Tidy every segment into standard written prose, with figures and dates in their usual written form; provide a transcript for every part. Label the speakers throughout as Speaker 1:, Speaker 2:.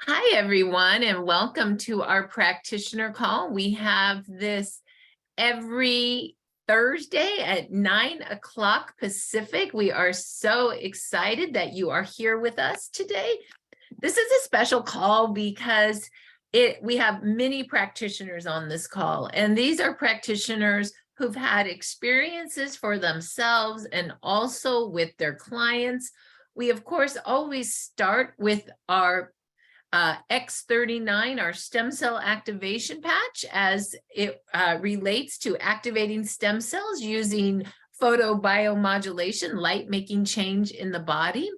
Speaker 1: Hi, everyone, and welcome to our practitioner call. We have this every Thursday at 9 o'clock Pacific. We are so excited that you are here with us today. This is a special call because we have many practitioners on this call, and these are practitioners who've had experiences for themselves and also with their clients. We, of course, always start with our X39, our stem cell activation patch, as it relates to activating stem cells using photobiomodulation, light making change in the body.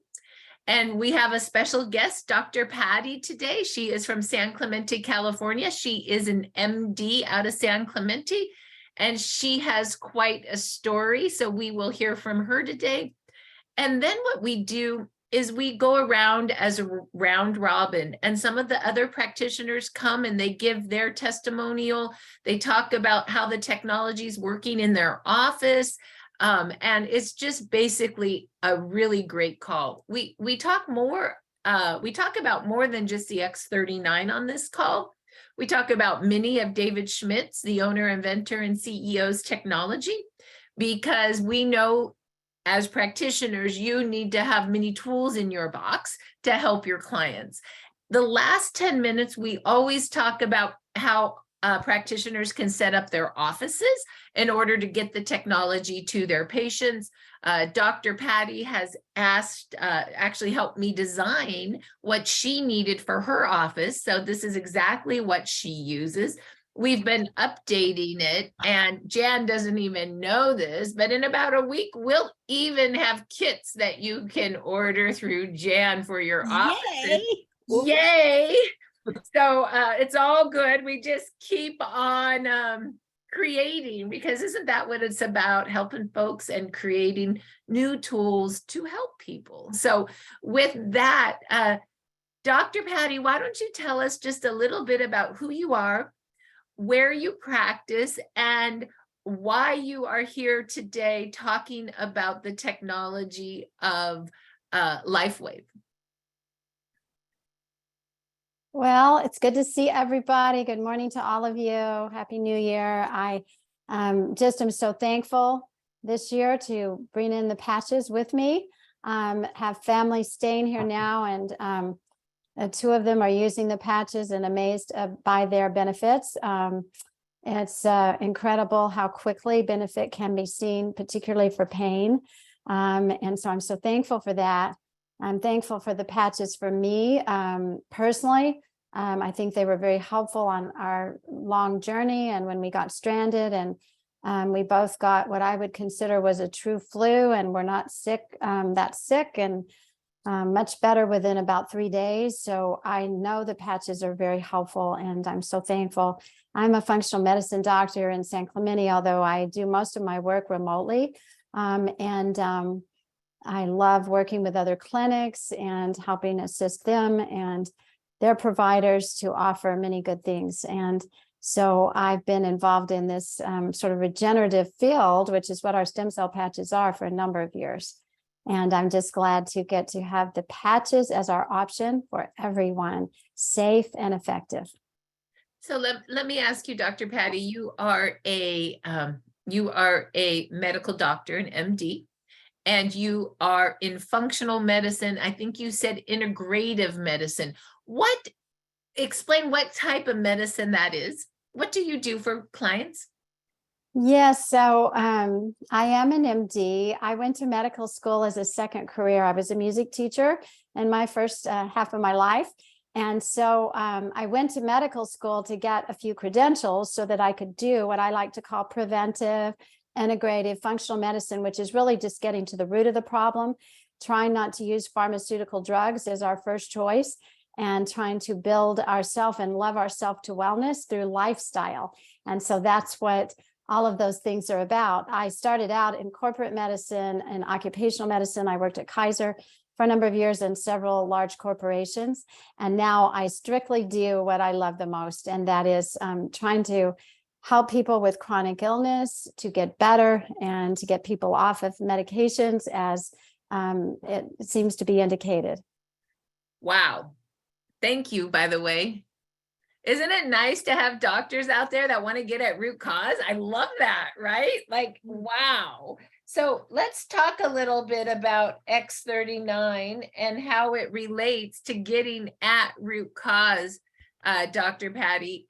Speaker 1: And we have a special guest, Dr. Patty, today. She is from San Clemente, California. She is an MD out of San Clemente, and she has quite a story. So we will hear from her today. And then what we do is we go around as a round robin, and some of the other practitioners come and they give their testimonial. They talk about how the technology is working in their office. And it's just basically a really great call. We talk about more than just the X39 on this call. We talk about many of David Schmidt's, the owner, inventor, and CEO's technology, because we know as practitioners, you need to have many tools in your box to help your clients. The last 10 minutes, we always talk about how practitioners can set up their offices in order to get the technology to their patients. Dr. Patty has actually helped me design what she needed for her office. So this is exactly what she uses. We've been updating it, and Jan doesn't even know this, but in about a week, we'll even have kits that you can order through Jan for your office. Yay! So it's all good. We just keep on creating, because isn't that what it's about? Helping folks and creating new tools to help people. So with that, Dr. Patty, why don't you tell us just a little bit about who you are, where you practice, and why you are here today talking about the technology of LifeWave.
Speaker 2: Well, it's good to see everybody. Good morning to all of you. Happy New Year. I just am so thankful this year to bring in the patches with me. Have family staying here now, and two of them are using the patches and amazed by their benefits. It's incredible how quickly benefit can be seen, particularly for pain. And so I'm so thankful for that. I'm thankful for the patches for me personally. I think they were very helpful on our long journey and when we got stranded, and we both got what I would consider was a true flu, and we're not sick, that sick, and much better within about 3 days. So I know the patches are very helpful, and I'm so thankful. I'm a functional medicine doctor in San Clemente, although I do most of my work remotely. I love working with other clinics and helping assist them and their providers to offer many good things. And so I've been involved in this sort of regenerative field, which is what our stem cell patches are, for a number of years. And I'm just glad to get to have the patches as our option for everyone, safe and effective.
Speaker 1: So let me ask you, Dr. Patty, you are a medical doctor, an MD, and you are in functional medicine. I think you said integrative medicine. Explain what type of medicine that is. What do you do for clients?
Speaker 2: Yes, so I am an MD. I went to medical school as a second career. I was a music teacher in my first half of my life. And so I went to medical school to get a few credentials so that I could do what I like to call preventive, integrative functional medicine, which is really just getting to the root of the problem, trying not to use pharmaceutical drugs as our first choice, and trying to build ourselves and love ourselves to wellness through lifestyle. And so that's what all of those things are about. I started out in corporate medicine and occupational medicine. I worked at Kaiser for a number of years in several large corporations. And now I strictly do what I love the most, and that is trying to help people with chronic illness to get better and to get people off of medications as it seems to be indicated.
Speaker 1: Wow. Thank you, by the way. Isn't it nice to have doctors out there that want to get at root cause? I love that, right? Like, wow. So let's talk a little bit about X39 and how it relates to getting at root cause, Dr. Patty.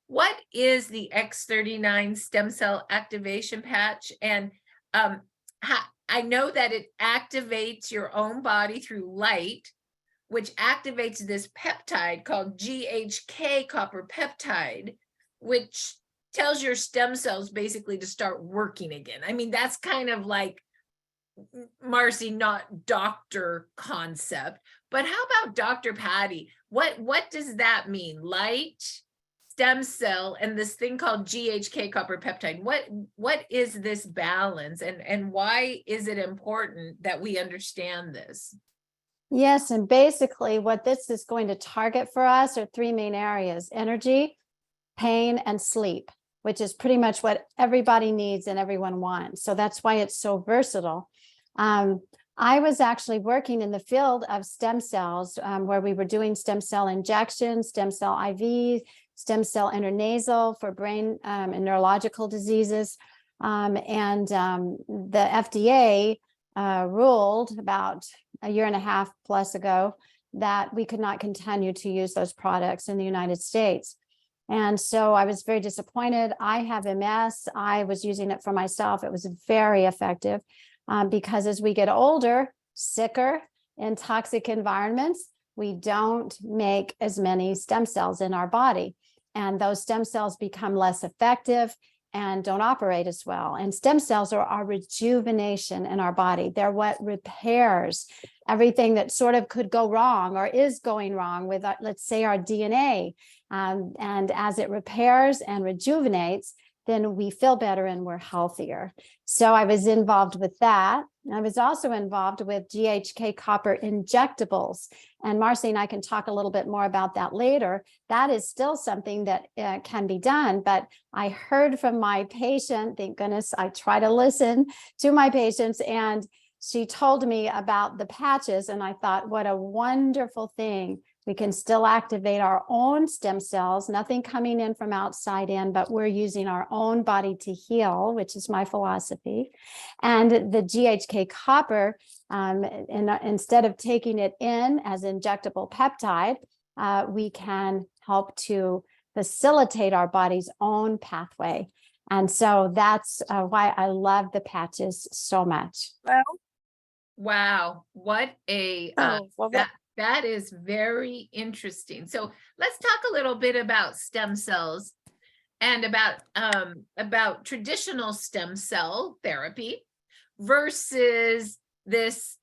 Speaker 1: What is the X39 stem cell activation patch? And I know that it activates your own body through light, which activates this peptide called GHK copper peptide, which tells your stem cells basically to start working again. I mean, that's kind of like, Marci, not doctor concept, but how about Dr. Patty? What does that mean? Light, stem cell, and this thing called GHK copper peptide. What is this balance, and why is it important that we understand this?
Speaker 2: Yes, and basically what this is going to target for us are three main areas: energy, pain, and sleep, which is pretty much what everybody needs and everyone wants. So that's why it's so versatile. I was actually working in the field of stem cells, where we were doing stem cell injections, stem cell IV, stem cell intranasal for brain and neurological diseases. The FDA ruled about a year and a half plus ago that we could not continue to use those products in the United States. And so I was very disappointed. I have MS. I was using it for myself. It was very effective because as we get older, sicker, in toxic environments, we don't make as many stem cells in our body. And those stem cells become less effective and don't operate as well. And stem cells are our rejuvenation in our body. They're what repairs everything that sort of could go wrong or is going wrong with, let's say, our DNA. And as it repairs and rejuvenates, then we feel better and we're healthier. So I was involved with that. I was also involved with GHK copper injectables. And Marci and I can talk a little bit more about that later. That is still something that can be done. But I heard from my patient, thank goodness I try to listen to my patients, and she told me about the patches. And I thought, what a wonderful thing. We can still activate our own stem cells, nothing coming in from outside in, but we're using our own body to heal, which is my philosophy. And the GHK copper, instead of taking it in as injectable peptide, we can help to facilitate our body's own pathway. And so that's why I love the patches so much.
Speaker 1: Wow, what a that is very interesting. So let's talk a little bit about stem cells and about traditional stem cell therapy versus this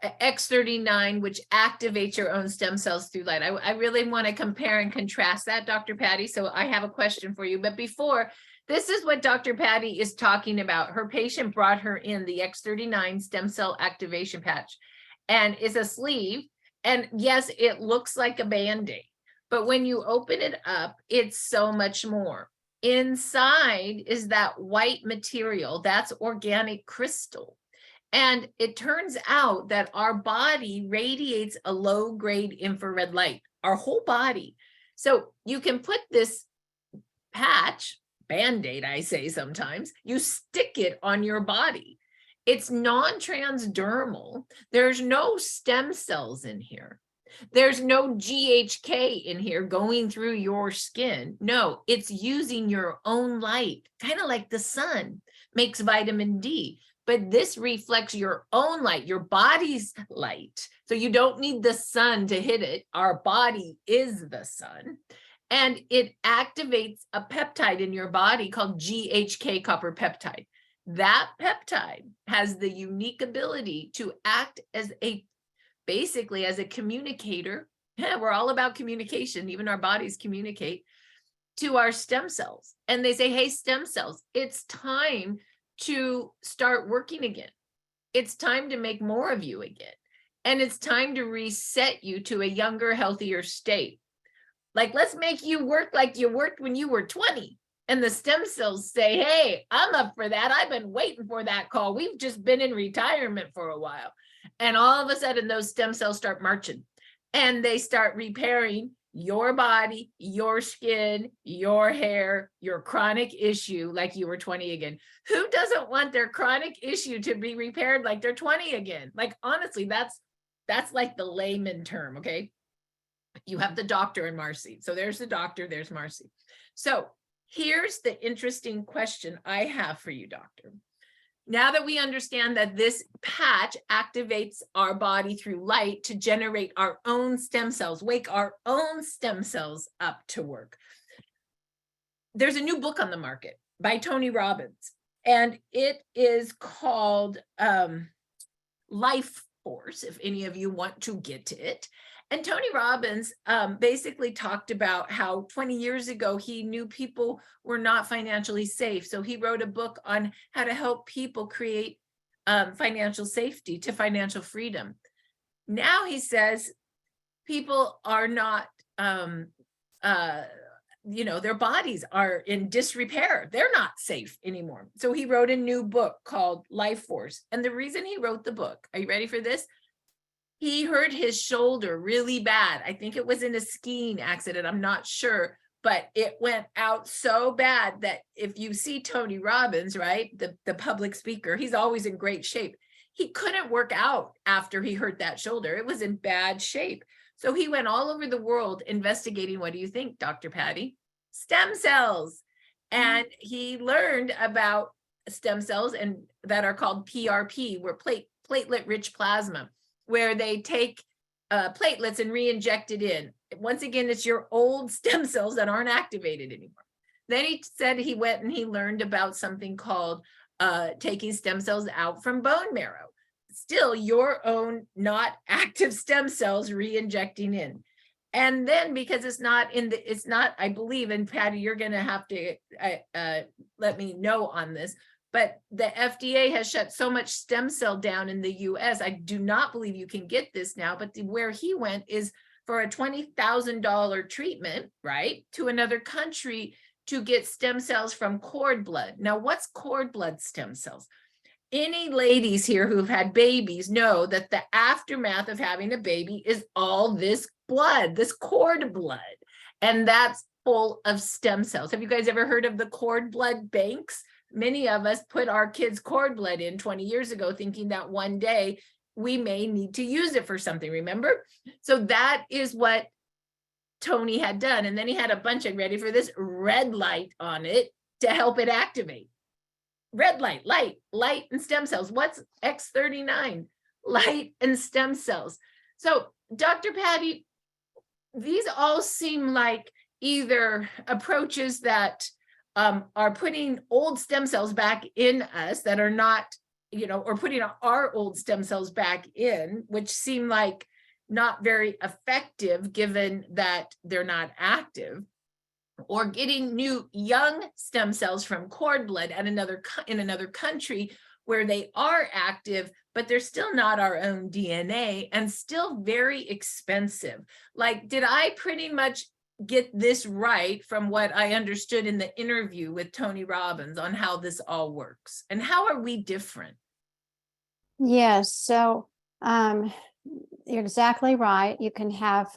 Speaker 1: X39, which activates your own stem cells through light. I really want to compare and contrast that, Dr. Patty. So I have a question for you. But before, this is what Dr. Patty is talking about. Her patient brought her in the X39 stem cell activation patch. And it's a sleeve. And yes, it looks like a Band-Aid, but when you open it up, it's so much more. Inside is that white material, that's organic crystal. And it turns out that our body radiates a low-grade infrared light, our whole body. So you can put this patch, Band-Aid, I say sometimes, you stick it on your body. It's non-transdermal. There's no stem cells in here. There's no GHK in here going through your skin. No, it's using your own light, kind of like the sun makes vitamin D. But this reflects your own light, your body's light. So you don't need the sun to hit it. Our body is the sun. And it activates a peptide in your body called GHK copper peptide. That peptide has the unique ability to act as basically as a communicator. We're all about communication. Even our bodies communicate to our stem cells. And they say, hey, stem cells, it's time to start working again. It's time to make more of you again. And it's time to reset you to a younger, healthier state. Like, let's make you work like you worked when you were 20. And the stem cells say, hey, I'm up for that. I've been waiting for that call. We've just been in retirement for a while. And all of a sudden, those stem cells start marching. and they start repairing your body, your skin, your hair, your chronic issue like you were 20 again. Who doesn't want their chronic issue to be repaired like they're 20 again? Like, honestly, that's like the layman term, okay? You have the doctor and Marci. So there's the doctor, there's Marci. So here's the interesting question I have for you, doctor. Now that we understand that this patch activates our body through light to generate our own stem cells, wake our own stem cells up to work. There's a new book on the market by Tony Robbins, and it is called Life Force, if any of you want to get it. And Tony Robbins basically talked about how 20 years ago, he knew people were not financially safe. So he wrote a book on how to help people create financial safety to financial freedom. Now he says people are not, their bodies are in disrepair. They're not safe anymore. So he wrote a new book called Life Force. And the reason he wrote the book, are you ready for this? He hurt his shoulder really bad. I think it was in a skiing accident. I'm not sure, but it went out so bad that if you see Tony Robbins, right, the public speaker, he's always in great shape. He couldn't work out after he hurt that shoulder. It was in bad shape. So he went all over the world investigating, what do you think, Dr. Patty? Stem cells. And he learned about stem cells and that are called PRP, where platelet-rich plasma, where they take platelets and re-inject it in. Once again, it's your old stem cells that aren't activated anymore. Then he said he went and he learned about something called taking stem cells out from bone marrow. Still your own not active stem cells re-injecting in. And then because it's not, I believe, and Patty, you're gonna have to let me know on this, but the FDA has shut so much stem cell down in the US. I do not believe you can get this now, but where he went is for a $20,000 treatment, right, to another country to get stem cells from cord blood. Now, what's cord blood stem cells? Any ladies here who've had babies know that the aftermath of having a baby is all this blood, this cord blood, and that's full of stem cells. Have you guys ever heard of the cord blood banks? Many of us put our kids' cord blood in 20 years ago, thinking that one day we may need to use it for something, remember? So that is what Tony had done. And then he had a bunch of, ready for this, red light on it to help it activate. Red light, light and stem cells. What's X39? Light and stem cells. So Dr. Patty, these all seem like either approaches that are putting old stem cells back in us that are not, or putting our old stem cells back in, which seem like not very effective given that they're not active, or getting new young stem cells from cord blood in another country where they are active, but they're still not our own DNA and still very expensive. Like, did I pretty much get this right from what I understood in the interview with Tony Robbins on how this all works? And how are we different?
Speaker 2: Yes, so you're exactly right. You can have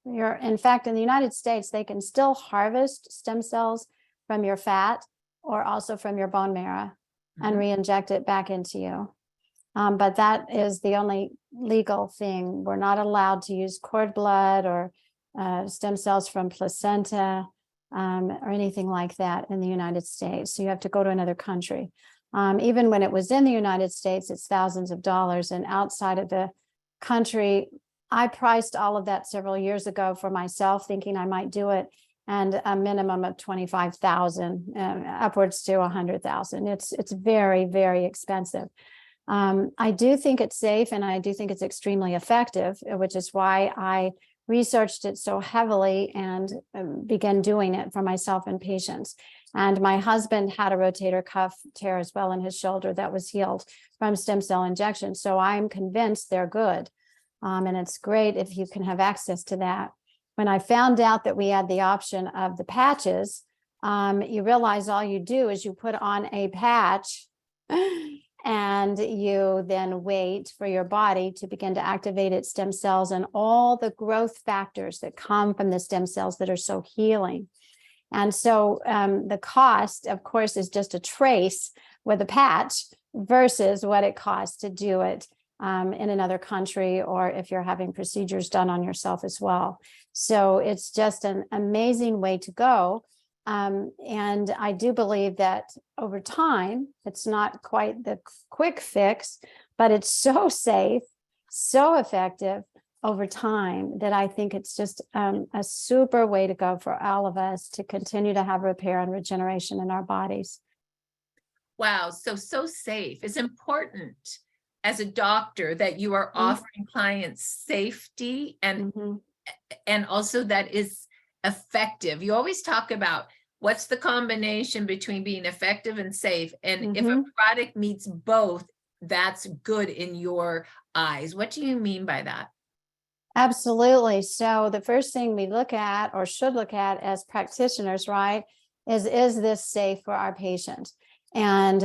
Speaker 2: in fact, in the United States, they can still harvest stem cells from your fat or also from your bone marrow and re-inject it back into you. But that is the only legal thing. We're not allowed to use cord blood or stem cells from placenta or anything like that in the United States. So you have to go to another country. Even when it was in the United States, it's thousands of dollars. And outside of the country, I priced all of that several years ago for myself, thinking I might do it, and a minimum of 25,000, upwards to 100,000. It's very, very expensive. I do think it's safe, and I do think it's extremely effective, which is why I researched it so heavily and began doing it for myself and patients. And my husband had a rotator cuff tear as well in his shoulder that was healed from stem cell injection. So I'm convinced they're good. And it's great if you can have access to that. When I found out that we had the option of the patches, you realize all you do is you put on a patch And you then wait for your body to begin to activate its stem cells and all the growth factors that come from the stem cells that are so healing. And so the cost, of course, is just a trace with a patch versus what it costs to do it in another country, or if you're having procedures done on yourself as well. So it's just an amazing way to go. And I do believe that over time, it's not quite the quick fix, but it's so safe, so effective over time that I think it's just a super way to go for all of us to continue to have repair and regeneration in our bodies.
Speaker 1: Wow, so safe. It's important as a doctor that you are offering clients safety and also that is effective. You always talk about what's the combination between being effective and safe, and if a product meets both, that's good in your eyes. What do you mean by that?
Speaker 2: Absolutely. So the first thing we look at, or should look at as practitioners, right, is this safe for our patient? And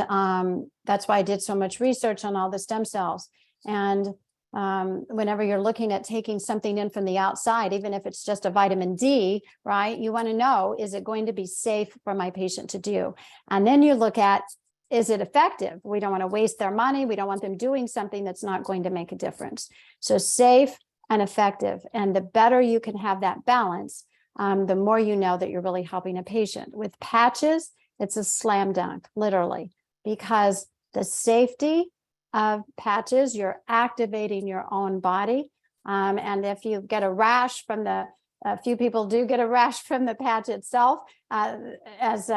Speaker 2: that's why I did so much research on all the stem cells. And whenever you're looking at taking something in from the outside, even if it's just a vitamin D, right, you want to know, is it going to be safe for my patient to do? And then you look at, is it effective? We don't want to waste their money. We don't want them doing something that's not going to make a difference. So safe and effective. And the better you can have that balance, the more you know that you're really helping a patient. With patches, it's a slam dunk, literally, because the safety of patches, you're activating your own body. And if you get a rash from a few people do get a rash from the patch itself, as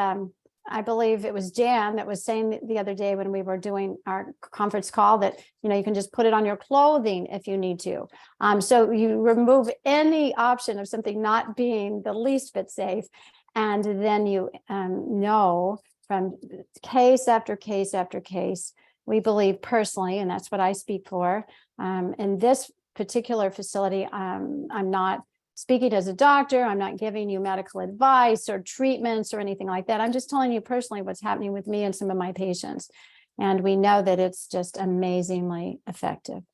Speaker 2: I believe it was Jan that was saying the other day when we were doing our conference call that, you can just put it on your clothing if you need to. So you remove any option of something not being the least bit safe. And then you know from case after case after case, we believe personally, and that's what I speak for. In this particular facility, I'm not speaking as a doctor. I'm not giving you medical advice or treatments or anything like that. I'm just telling you personally what's happening with me and some of my patients. And we know that it's just amazingly effective.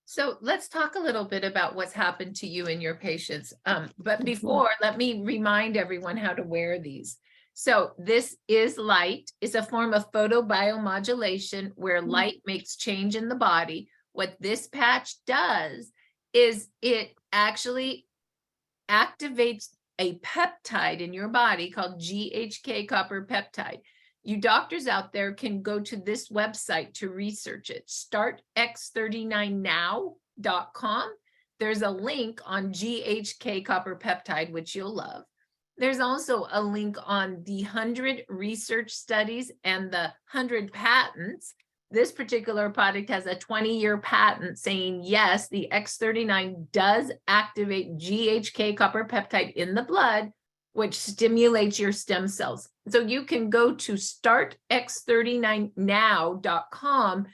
Speaker 1: So let's talk a little bit about what's happened to you and your patients. But before, let me remind everyone how to wear these. So this is light. It's a form of photobiomodulation where light makes change in the body. What this patch does is it actually activates a peptide in your body called GHK copper peptide. You doctors out there can go to this website to research it, startx39now.com. There's a link on GHK copper peptide, which you'll love. There's also a link on the 100 research studies and the 100 patents. This particular product has a 20-year patent saying, yes, the X39 does activate GHK copper peptide in the blood, which stimulates your stem cells. So you can go to startx39now.com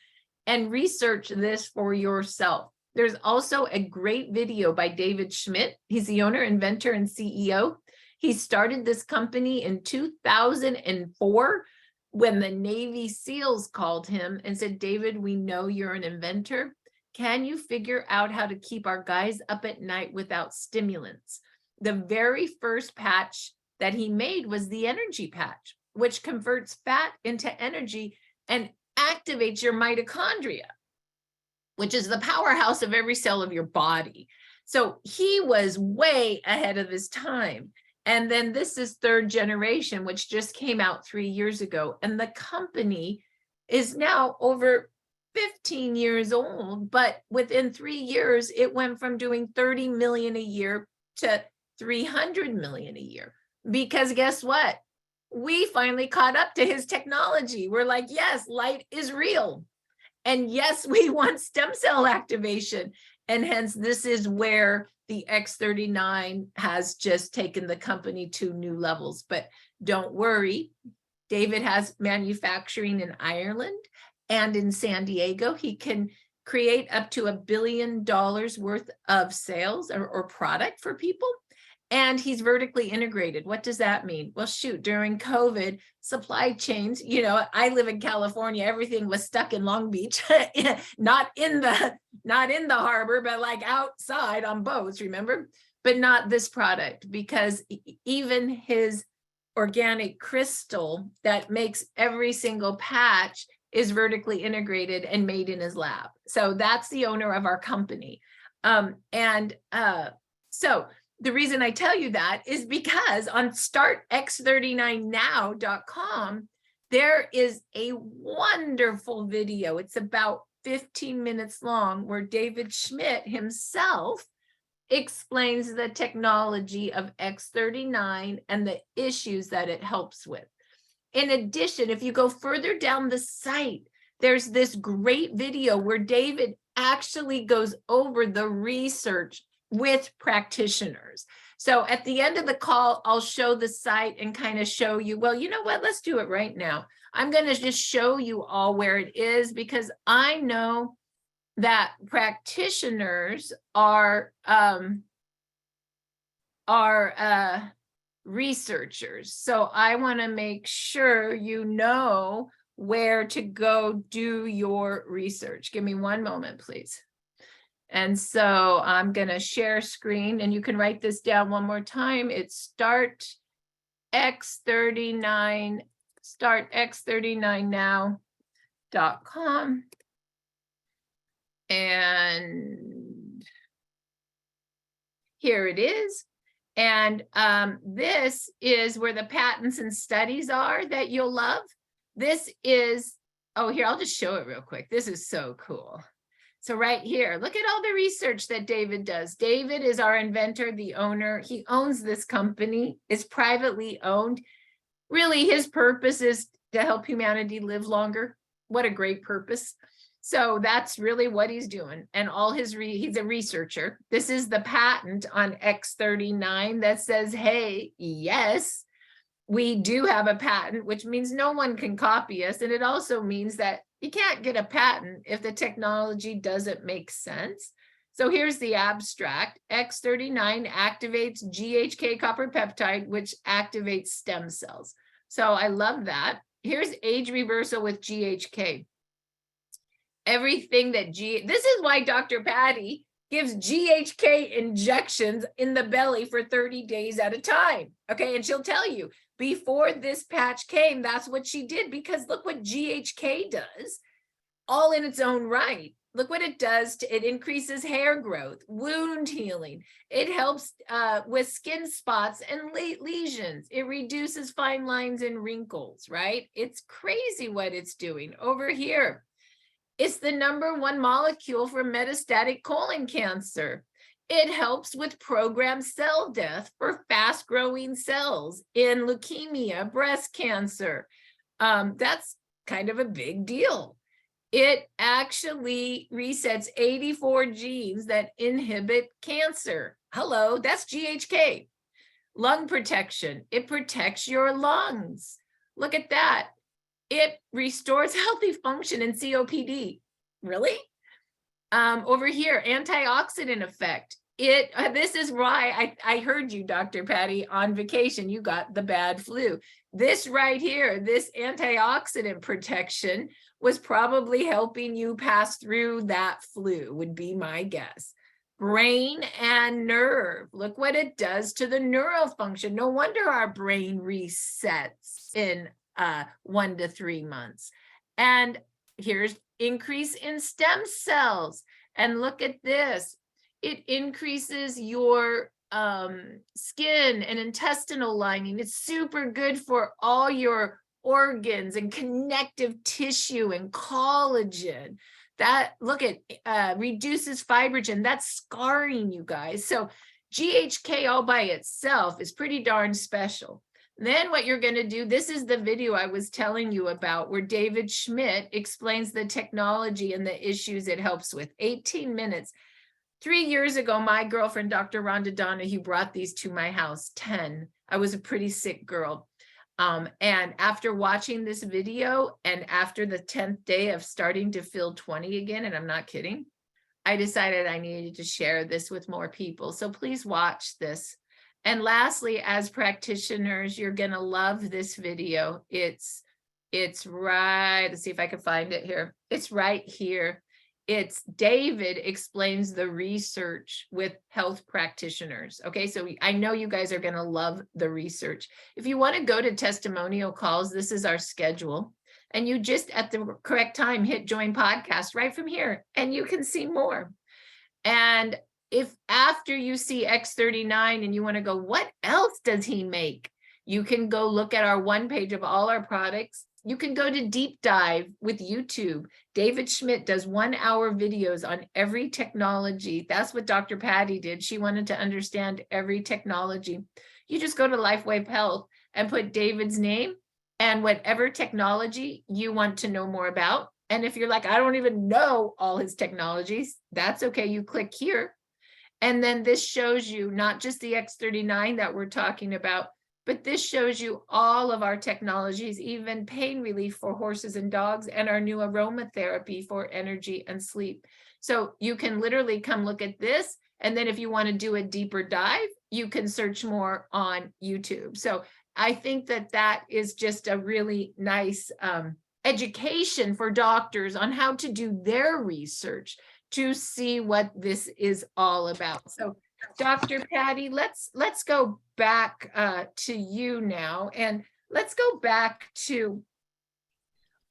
Speaker 1: and research this for yourself. There's also a great video by David Schmidt. He's the owner, inventor, and CEO. He started this company in 2004 when the Navy SEALs called him and said, David, we know you're an inventor. Can you figure out how to keep our guys up at night without stimulants? The very first patch that he made was the energy patch, which converts fat into energy and activates your mitochondria, which is the powerhouse of every cell of your body. So he was way ahead of his time. And then this is third generation, which just came out 3 years ago. And the company is now over 15 years old, but within 3 years, it went from doing 30 million a year to 300 million a year. Because guess what? We finally caught up to his technology. We're like, yes, light is real. And yes, we want stem cell activation. And hence, this is where the X39 has just taken the company to new levels. But don't worry, David has manufacturing in Ireland and in San Diego. He can create up to $1 billion worth of sales or product for people. And he's vertically integrated. What does that mean? Well, shoot, during COVID, supply chains, you know, I live in California, everything was stuck in Long Beach, not in the harbor, but like outside on boats, remember? But not this product, because even his organic crystal that makes every single patch is vertically integrated and made in his lab. So that's the owner of our company. So the reason I tell you that is because on startx39now.com, there is a wonderful video. It's about 15 minutes long where David Schmidt himself explains the technology of X39 and the issues that it helps with. In addition, if you go further down the site, there's this great video where David actually goes over the research with practitioners. So at the end of the call, I'll show the site and kind of show you, well, you know what, let's do it right now. I'm going to just show you all where it is, because I know that practitioners are researchers. So I want to make sure you know where to go do your research. Give me one moment, please. And so I'm going to share screen, and you can write this down one more time. It's startx39now.com. And here it is. And this is where the patents and studies are that you'll love. This is, oh, here, I'll just show it real quick. This is so cool. So right here, look at all the research that David does. David is our inventor, the owner. He owns this company. It's privately owned. Really, his purpose is to help humanity live longer. What a great purpose. So that's really what he's doing. And all his, he's a researcher. This is the patent on X39 that says, hey, yes, we do have a patent, which means no one can copy us. And it also means that you can't get a patent if the technology doesn't make sense. So here's the abstract. X39 activates GHK copper peptide, which activates stem cells. So I love that. Here's age reversal with GHK. Everything that this is why Dr. Patty gives GHK injections in the belly for 30 days at a time. Okay, and she'll tell you, before this patch came, that's what she did, because look what GHK does, all in its own right. Look what it does. It increases hair growth, wound healing. It helps with skin spots and lesions. It reduces fine lines and wrinkles, right? It's crazy what it's doing. Over here, it's the #1 molecule for metastatic colon cancer. It helps with programmed cell death for fast-growing cells in leukemia, breast cancer. That's kind of a big deal. It actually resets 84 genes that inhibit cancer. Hello, that's GHK. Lung protection. It protects your lungs. Look at that. It restores healthy function in COPD. Really? Over here, antioxidant effect. This is why I heard you, Dr. Patty, on vacation, you got the bad flu. This right here, this antioxidant protection was probably helping you pass through that flu, would be my guess. Brain and nerve. Look what it does to the neural function. No wonder our brain resets in 1 to 3 months. And here's increase in stem cells. And look at this. It increases your skin and intestinal lining. It's super good for all your organs and connective tissue and collagen. That, look at, reduces fibrogen. That's scarring, you guys. So GHK all by itself is pretty darn special. Then what you're going to do, this is the video I was telling you about where David Schmidt explains the technology and the issues it helps with. 18 minutes. 3 years ago, my girlfriend, Dr. Rhonda Donahue, brought these to my house, 10. I was a pretty sick girl. And after watching this video and after the 10th day of starting to feel 20 again, and I'm not kidding, I decided I needed to share this with more people. So please watch this. And lastly, as practitioners, you're going to love this video. It's right, let's see if I can find it here. It's right here. It's David explains the research with health practitioners. Okay, so I know you guys are going to love the research. If you want to go to testimonial calls, this is our schedule. And you just at the correct time hit join podcast right from here, and you can see more. And if after you see X39 and you want to go, what else does he make? You can go look at our one page of all our products. You can go to deep dive with YouTube. David Schmidt does 1 hour videos on every technology. That's what Dr. Patty did. She wanted to understand every technology. You just go to LifeWave Health and put David's name and whatever technology you want to know more about. And if you're like, I don't even know all his technologies, that's okay. You click here. And then this shows you not just the X39 that we're talking about, but this shows you all of our technologies, even pain relief for horses and dogs, and our new aromatherapy for energy and sleep. So you can literally come look at this. And then if you want to do a deeper dive, you can search more on YouTube. So I think that that is just a really nice education for doctors on how to do their research to see what this is all about. So Dr. Patty, let's go back to you now, and let's go back to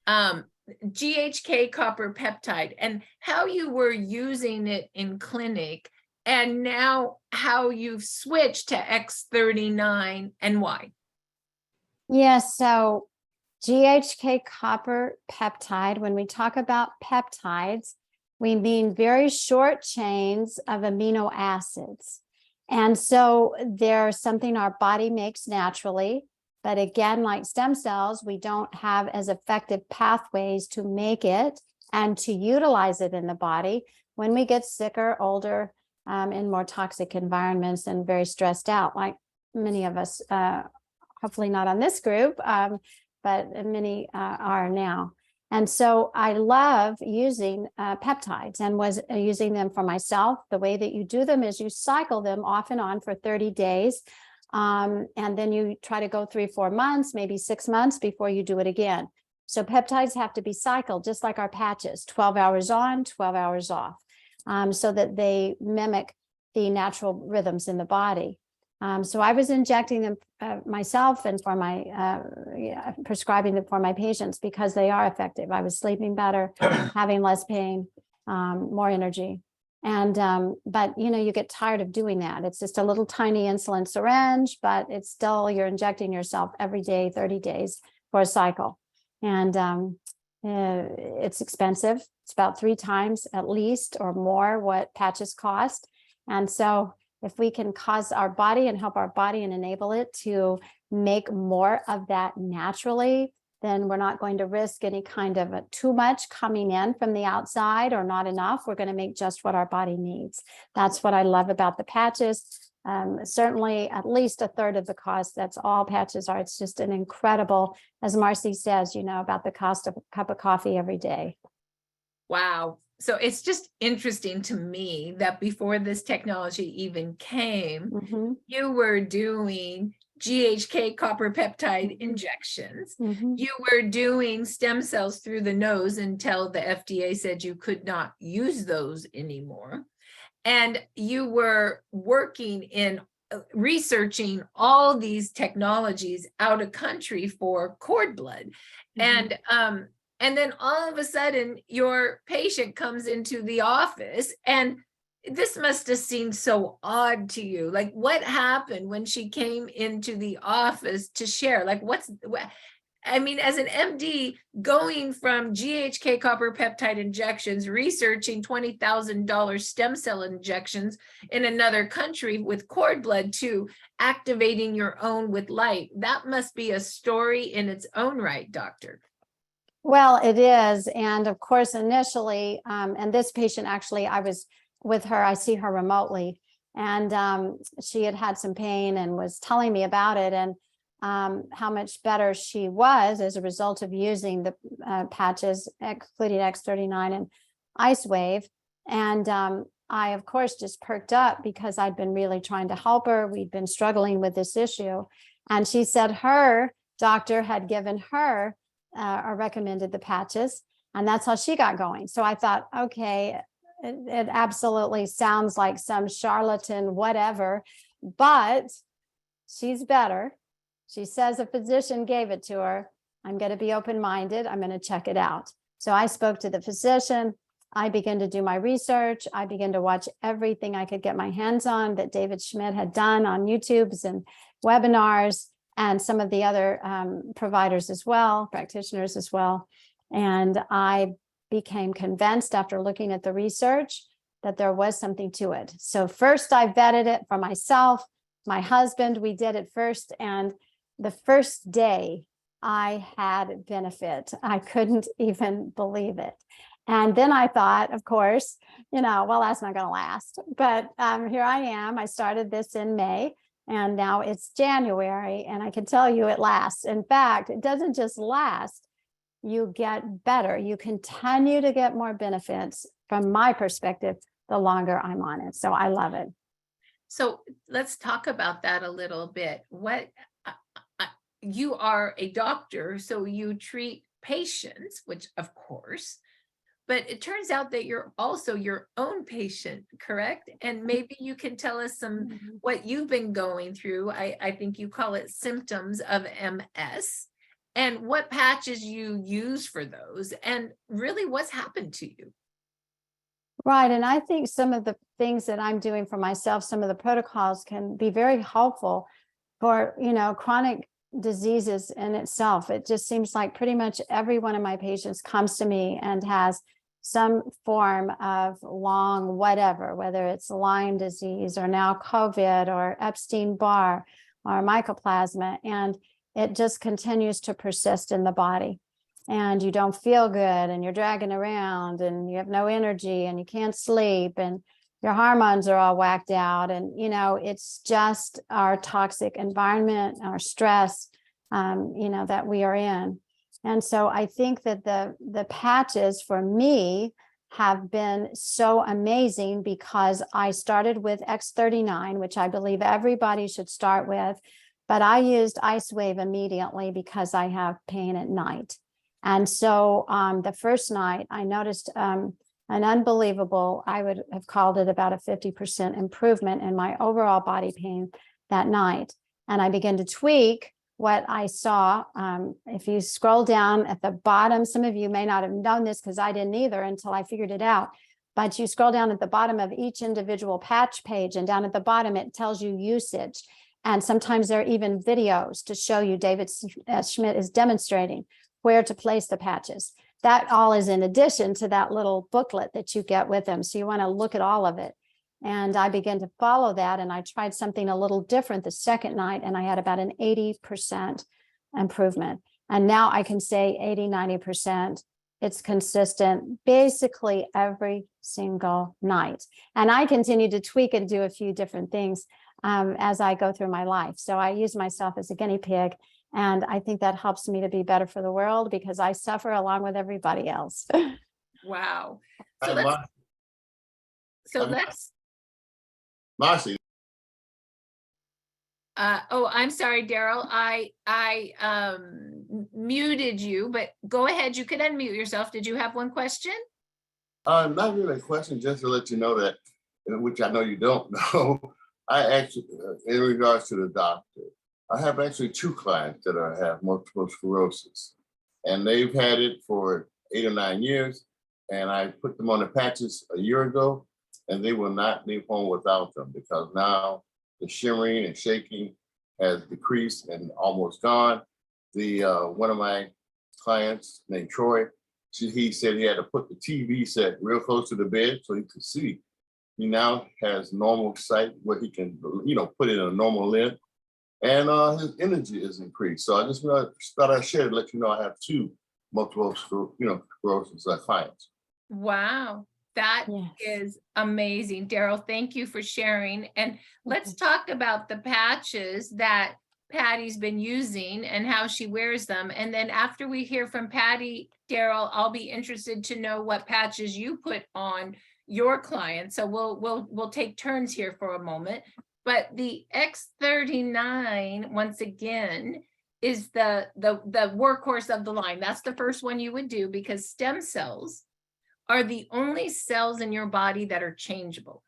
Speaker 1: GHK copper peptide and how you were using it in clinic, and now how you've switched to X39 and why.
Speaker 2: Yes, so GHK copper peptide, when we talk about peptides, we mean very short chains of amino acids. And so they're something our body makes naturally. But again, like stem cells, we don't have as effective pathways to make it and to utilize it in the body when we get sicker, older, in more toxic environments and very stressed out, like many of us, hopefully not on this group, but many are now. And so I love using peptides and was using them for myself. The way that you do them is you cycle them off and on for 30 days. And then you try to go 3-4 months, maybe 6 months before you do it again. So peptides have to be cycled just like our patches, 12 hours on, 12 hours off, so that they mimic the natural rhythms in the body. So I was injecting them myself and for my prescribing them for my patients because they are effective. I was sleeping better, having less pain, more energy. And but you get tired of doing that. It's just a little tiny insulin syringe, but it's still, you're injecting yourself every day, 30 days for a cycle. And it's expensive. It's about 3 times at least or more what patches cost. And so if we can cause our body and help our body and enable it to make more of that naturally, then we're not going to risk any kind of too much coming in from the outside or not enough. We're going to make just what our body needs. That's what I love about the patches. Certainly at least 1/3 of the cost. That's all patches are. It's just an incredible, as Marci says, about the cost of a cup of coffee every day.
Speaker 1: Wow. So it's just interesting to me that before this technology even came, you were doing GHK copper peptide injections. You were doing stem cells through the nose until the FDA said you could not use those anymore. And you were working in researching all these technologies out of country for cord blood. And then all of a sudden, your patient comes into the office, and this must have seemed so odd to you. Like, what happened when she came into the office to share? Like, as an MD, going from GHK copper peptide injections, researching $20,000 stem cell injections in another country with cord blood to activating your own with light. That must be a story in its own right, doctor.
Speaker 2: Well, it is. And of course, initially, and this patient, actually, I was with her, I see her remotely, and she had had some pain and was telling me about it and how much better she was as a result of using the patches, including X39 and Ice Wave. And I, of course, just perked up because I'd been really trying to help her. We'd been struggling with this issue. And she said her doctor had given her or recommended the patches, and that's how she got going. So I thought, okay, it absolutely sounds like some charlatan, whatever, but she's better. She says a physician gave it to her. I'm going to be open-minded. I'm going to check it out. So I spoke to the physician. I began to do my research. I began to watch everything I could get my hands on that David Schmidt had done on YouTubes and webinars, and some of the other providers as well, practitioners as well. And I became convinced after looking at the research that there was something to it. So first I vetted it for myself, my husband, we did it first. And the first day I had benefit. I couldn't even believe it. And then I thought, of course, well, that's not going to last. But here I am. I started this in May, and now it's January, and I can tell you it lasts. In fact, it doesn't just last. You get better. You continue to get more benefits from my perspective the longer I'm on it. So I love it.
Speaker 1: So let's talk about that a little bit. You are a doctor, so you treat patients, which of course, but it turns out that you're also your own patient, correct? And maybe you can tell us what you've been going through. I think you call it symptoms of MS, and what patches you use for those, and really what's happened to you.
Speaker 2: Right. And I think some of the things that I'm doing for myself, some of the protocols can be very helpful for, chronic diseases in itself. It just seems like pretty much every one of my patients comes to me and has some form of long whatever, whether it's Lyme disease or now COVID or Epstein-Barr or mycoplasma, and it just continues to persist in the body. And you don't feel good, and you're dragging around, and you have no energy, and you can't sleep, and your hormones are all whacked out. And, it's just our toxic environment, our stress, that we are in. And so I think that the patches for me have been so amazing because I started with X39, which I believe everybody should start with, but I used Ice Wave immediately because I have pain at night. And so the first night I noticed an unbelievable, I would have called it about a 50% improvement in my overall body pain that night. And I began to tweak what I saw. If you scroll down at the bottom, some of you may not have known this because I didn't either until I figured it out, but you scroll down at the bottom of each individual patch page, and down at the bottom, it tells you usage. And sometimes there are even videos to show you. David Schmidt is demonstrating where to place the patches. That all is in addition to that little booklet that you get with them. So you want to look at all of it. And I began to follow that, and I tried something a little different the second night, and I had about an 80% improvement. And now I can say 80, 90%. It's consistent basically every single night. And I continue to tweak and do a few different things as I go through my life. So I use myself as a guinea pig. And I think that helps me to be better for the world because I suffer along with everybody else.
Speaker 1: Wow.
Speaker 3: So
Speaker 1: let's
Speaker 3: Marci.
Speaker 1: I'm sorry, Darryl. I muted you, but go ahead. You could unmute yourself. Did you have one question?
Speaker 3: Not really a question, just to let you know that, which I know you don't know. I actually, in regards to the doctor, I have actually two clients that have multiple sclerosis, and they've had it for 8 or 9 years. And I put them on the patches a year ago, and they will not leave home without them because now the shimmering and shaking has decreased and almost gone. One of my clients named Troy, he said he had to put the TV set real close to the bed so he could see. He now has normal sight where he can, put it in a normal lens, and his energy is increased. So I just thought I'd share to let you know I have two multiple sclerosis clients.
Speaker 1: Wow. That is amazing. Darryl, thank you for sharing. And let's talk about the patches that Patty's been using and how she wears them. And then after we hear from Patty, Darryl, I'll be interested to know what patches you put on your client. So we'll take turns here for a moment. But the X39, once again, is the workhorse of the line. That's the first one you would do, because stem cells are the only cells in your body that are changeable.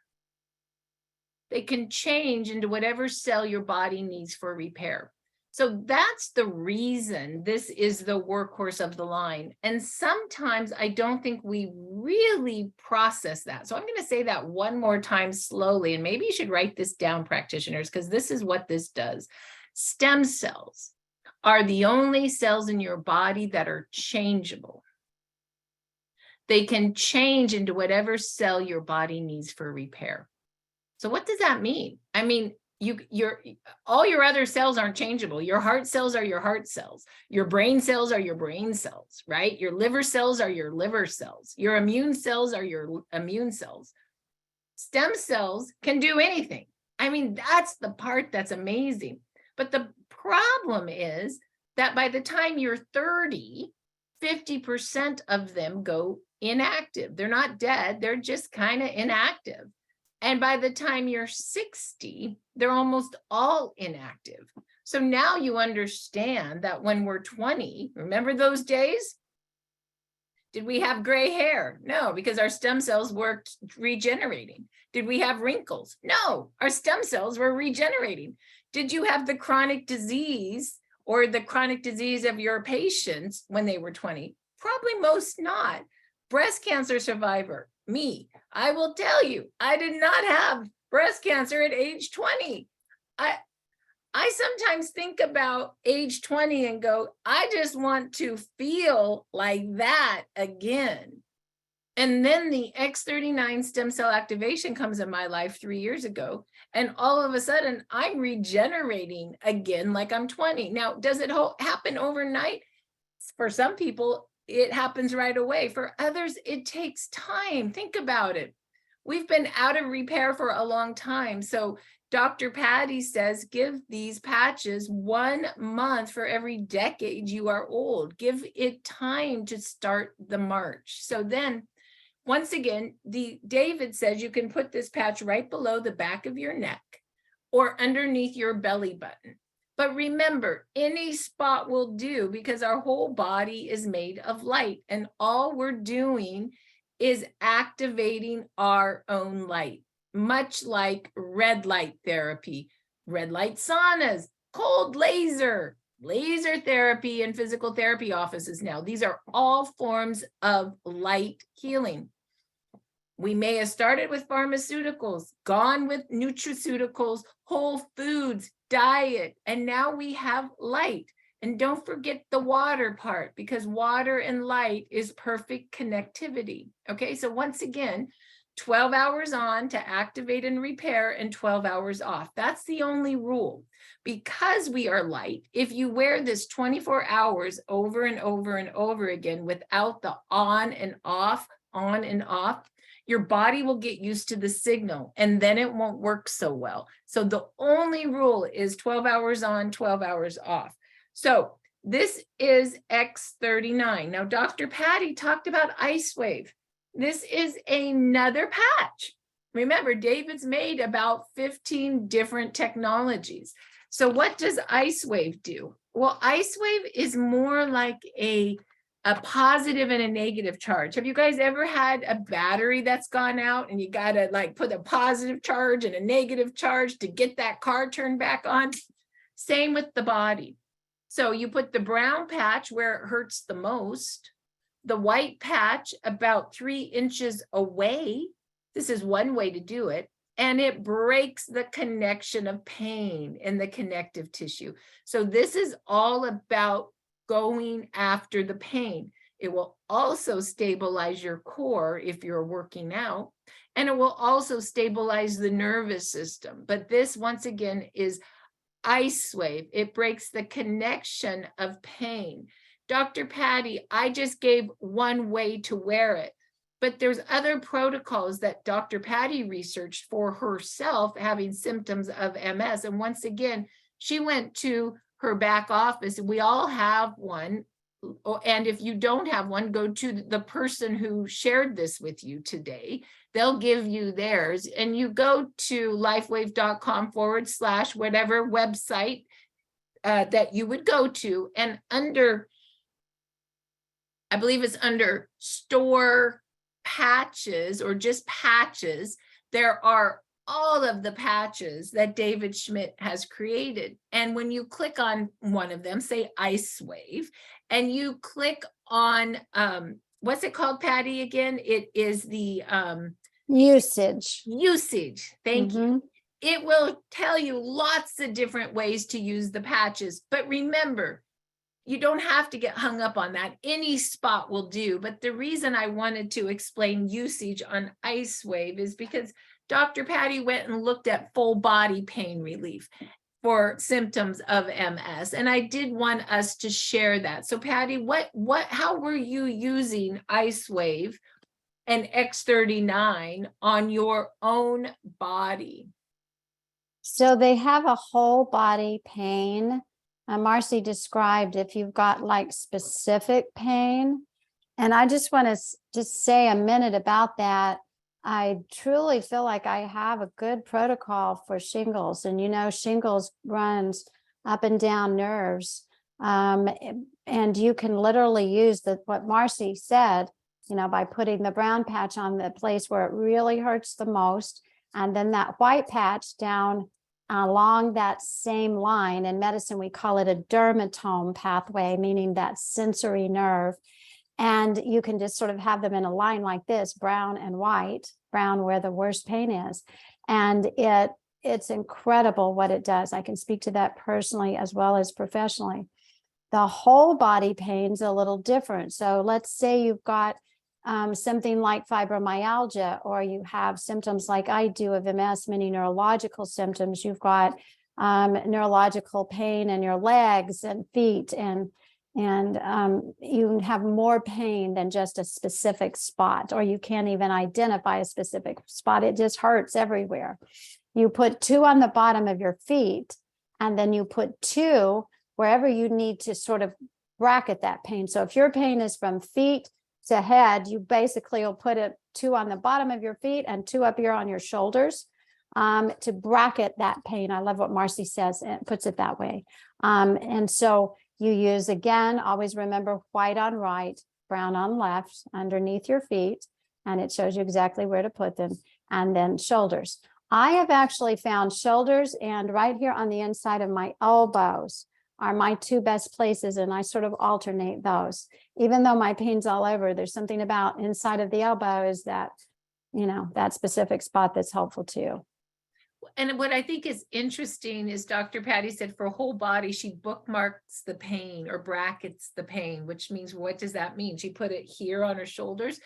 Speaker 1: They can change into whatever cell your body needs for repair. So that's the reason this is the workhorse of the line. And sometimes I don't think we really process that. So I'm going to say that one more time slowly, and maybe you should write this down, practitioners, because this is what this does. Stem cells are the only cells in your body that are changeable. They can change into whatever cell your body needs for repair. So what does that mean? I mean, all your other cells aren't changeable. Your heart cells are your heart cells. Your brain cells are your brain cells, right? Your liver cells are your liver cells. Your immune cells are your immune cells. Stem cells can do anything. I mean, that's the part that's amazing. But the problem is that by the time you're 30, 50% of them go inactive. They're not dead. They're just kind of inactive. And by the time you're 60, they're almost all inactive. So now you understand that when we're 20, remember those days? Did we have gray hair? No, because our stem cells were regenerating. Did we have wrinkles? No, our stem cells were regenerating. Did you have the chronic disease or the chronic disease of your patients when they were 20? Probably most not. Breast cancer survivor, me, I will tell you, I did not have breast cancer at age 20. I sometimes think about age 20 and go, I just want to feel like that again. And then the X39 stem cell activation comes in my life 3 years ago. And all of a sudden I'm regenerating again like I'm 20. Now, does it happen overnight? For some people, it happens right away. For others, it takes time. Think about it. We've been out of repair for a long time. So Dr. Patty says, give these patches 1 month for every decade you are old. Give it time to start the march. So then, once again, David says you can put this patch right below the back of your neck or underneath your belly button. But remember, any spot will do, because our whole body is made of light, and all we're doing is activating our own light, much like red light therapy, red light saunas, cold laser therapy in physical therapy offices now. These are all forms of light healing. We may have started with pharmaceuticals, gone with nutraceuticals, whole foods, diet, and now we have light. And don't forget the water part, because water and light is perfect connectivity. Okay, so once again, 12 hours on to activate and repair and 12 hours off. That's the only rule. Because we are light, if you wear this 24 hours over and over and over again without the on and off, your body will get used to the signal and then it won't work so well. So the only rule is 12 hours on, 12 hours off. So this is X39. Now, Dr. Patty talked about Ice Wave. This is another patch. Remember, David's made about 15 different technologies. So what does Ice Wave do? Well, Ice Wave is more like a positive and a negative charge. Have you guys ever had a battery that's gone out and you got to like put a positive charge and a negative charge to get that car turned back on? Same with the body. So you put the brown patch where it hurts the most, the white patch about 3 inches away. This is one way to do it. And it breaks the connection of pain in the connective tissue. So this is all about going after the pain. It will also stabilize your core if you're working out, and it will also stabilize the nervous system. But this, once again, is Ice Wave. It breaks the connection of pain. Dr. Patty, I just gave one way to wear it, but there's other protocols that Dr. Patty researched for herself having symptoms of MS. And once again, she went to her back office. We all have one and if you don't have one, go to the person who shared this with you today. They'll give you theirs, and you go to lifewave.com/ whatever website that you would go to, and under, I believe it's under store patches or just patches, there are all of the patches that David Schmidt has created. And when you click on one of them, say Ice Wave, and you click on, what's it called, Patty, again? It is the
Speaker 2: Usage.
Speaker 1: Thank you. It will tell you lots of different ways to use the patches. But remember, you don't have to get hung up on that. Any spot will do. But the reason I wanted to explain usage on Ice Wave is because Dr. Patty went and looked at full body pain relief for symptoms of MS. And I did want us to share that. So Patty, how were you using Ice Wave and X39 on your own body?
Speaker 2: So they have a whole body pain. Marci described if you've got like specific pain. And I just want to just say a minute about that. I truly feel like I have a good protocol for shingles. And, you know, shingles runs up and down nerves. And you can literally use what Marci said, you know, by putting the brown patch on the place where it really hurts the most. And then that white patch down along that same line. In medicine, we call it a dermatome pathway, meaning that sensory nerve. And you can just sort of have them in a line like this, brown and white, brown where the worst pain is. And it's incredible what it does. I can speak to that personally as well as professionally. The whole body pain's a little different. So let's say you've got something like fibromyalgia, or you have symptoms like I do of MS, many neurological symptoms. You've got neurological pain in your legs and feet, and you have more pain than just a specific spot, or you can't even identify a specific spot. It just hurts everywhere. You put 2 on the bottom of your feet, and then you put 2 wherever you need to sort of bracket that pain. So if your pain is from feet to head, you basically will put 2 on the bottom of your feet and 2 up here on your shoulders to bracket that pain. I love what Marci says and puts it that way. And so you use, again, always remember white on right, brown on left, underneath your feet, and it shows you exactly where to put them, and then shoulders. I have actually found shoulders and right here on the inside of my elbows are my 2 best places, and I sort of alternate those. Even though my pain's all over, there's something about inside of the elbow is that, you know, that specific spot that's helpful too.
Speaker 1: And what I think is interesting is Dr. Patty said for whole body, she bookmarks the pain or brackets the pain, which means, what does that mean? She put it here on her shoulders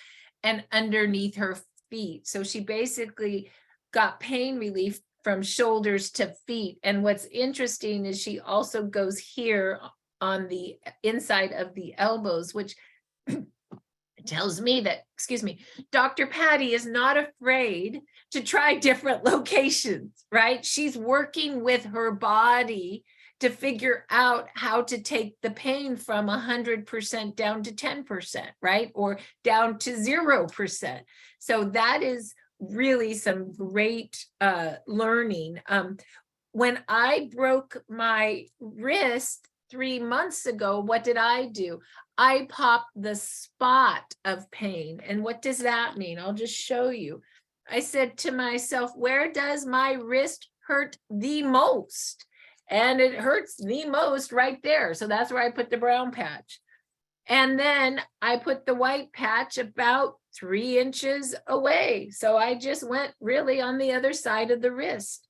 Speaker 1: and underneath her feet. So she basically got pain relief from shoulders to feet. And what's interesting is she also goes here on the inside of the elbows, which tells me that, Dr. Patty is not afraid to try different locations, right? She's working with her body to figure out how to take the pain from 100% down to 10%, right? Or down to 0%. So that is really some great learning. When I broke my wrist 3 months ago, what did I do? I popped the spot of pain. And what does that mean? I'll just show you. I said to myself, where does my wrist hurt the most? And it hurts the most right there. So that's where I put the brown patch. And then I put the white patch about 3 inches away. So I just went really on the other side of the wrist.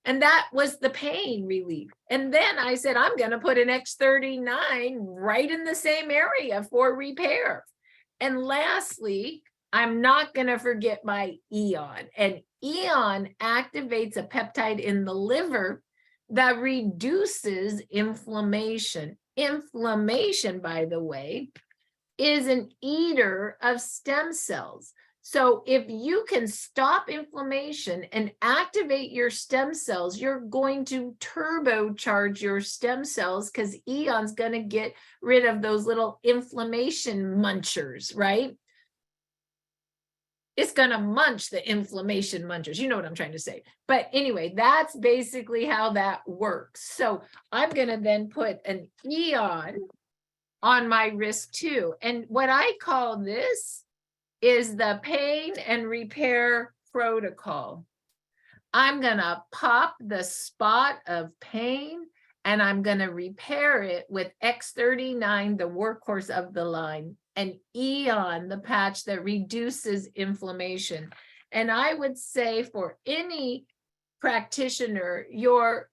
Speaker 1: And that was the pain relief. And then I said, I'm going to put an X39 right in the same area for repair. And lastly, I'm not going to forget my Aeon. And Aeon activates a peptide in the liver that reduces inflammation. Inflammation, by the way, is an eater of stem cells. So if you can stop inflammation and activate your stem cells, you're going to turbocharge your stem cells because Aeon's going to get rid of those little inflammation munchers, right? It's going to munch the inflammation munchers. You know what I'm trying to say. But anyway, that's basically how that works. So I'm going to then put an Aeon on my wrist too. And what I call this is the pain and repair protocol. I'm going to pop the spot of pain and I'm going to repair it with X39, the workhorse of the line, and Aeon, the patch that reduces inflammation. And I would say for any practitioner, your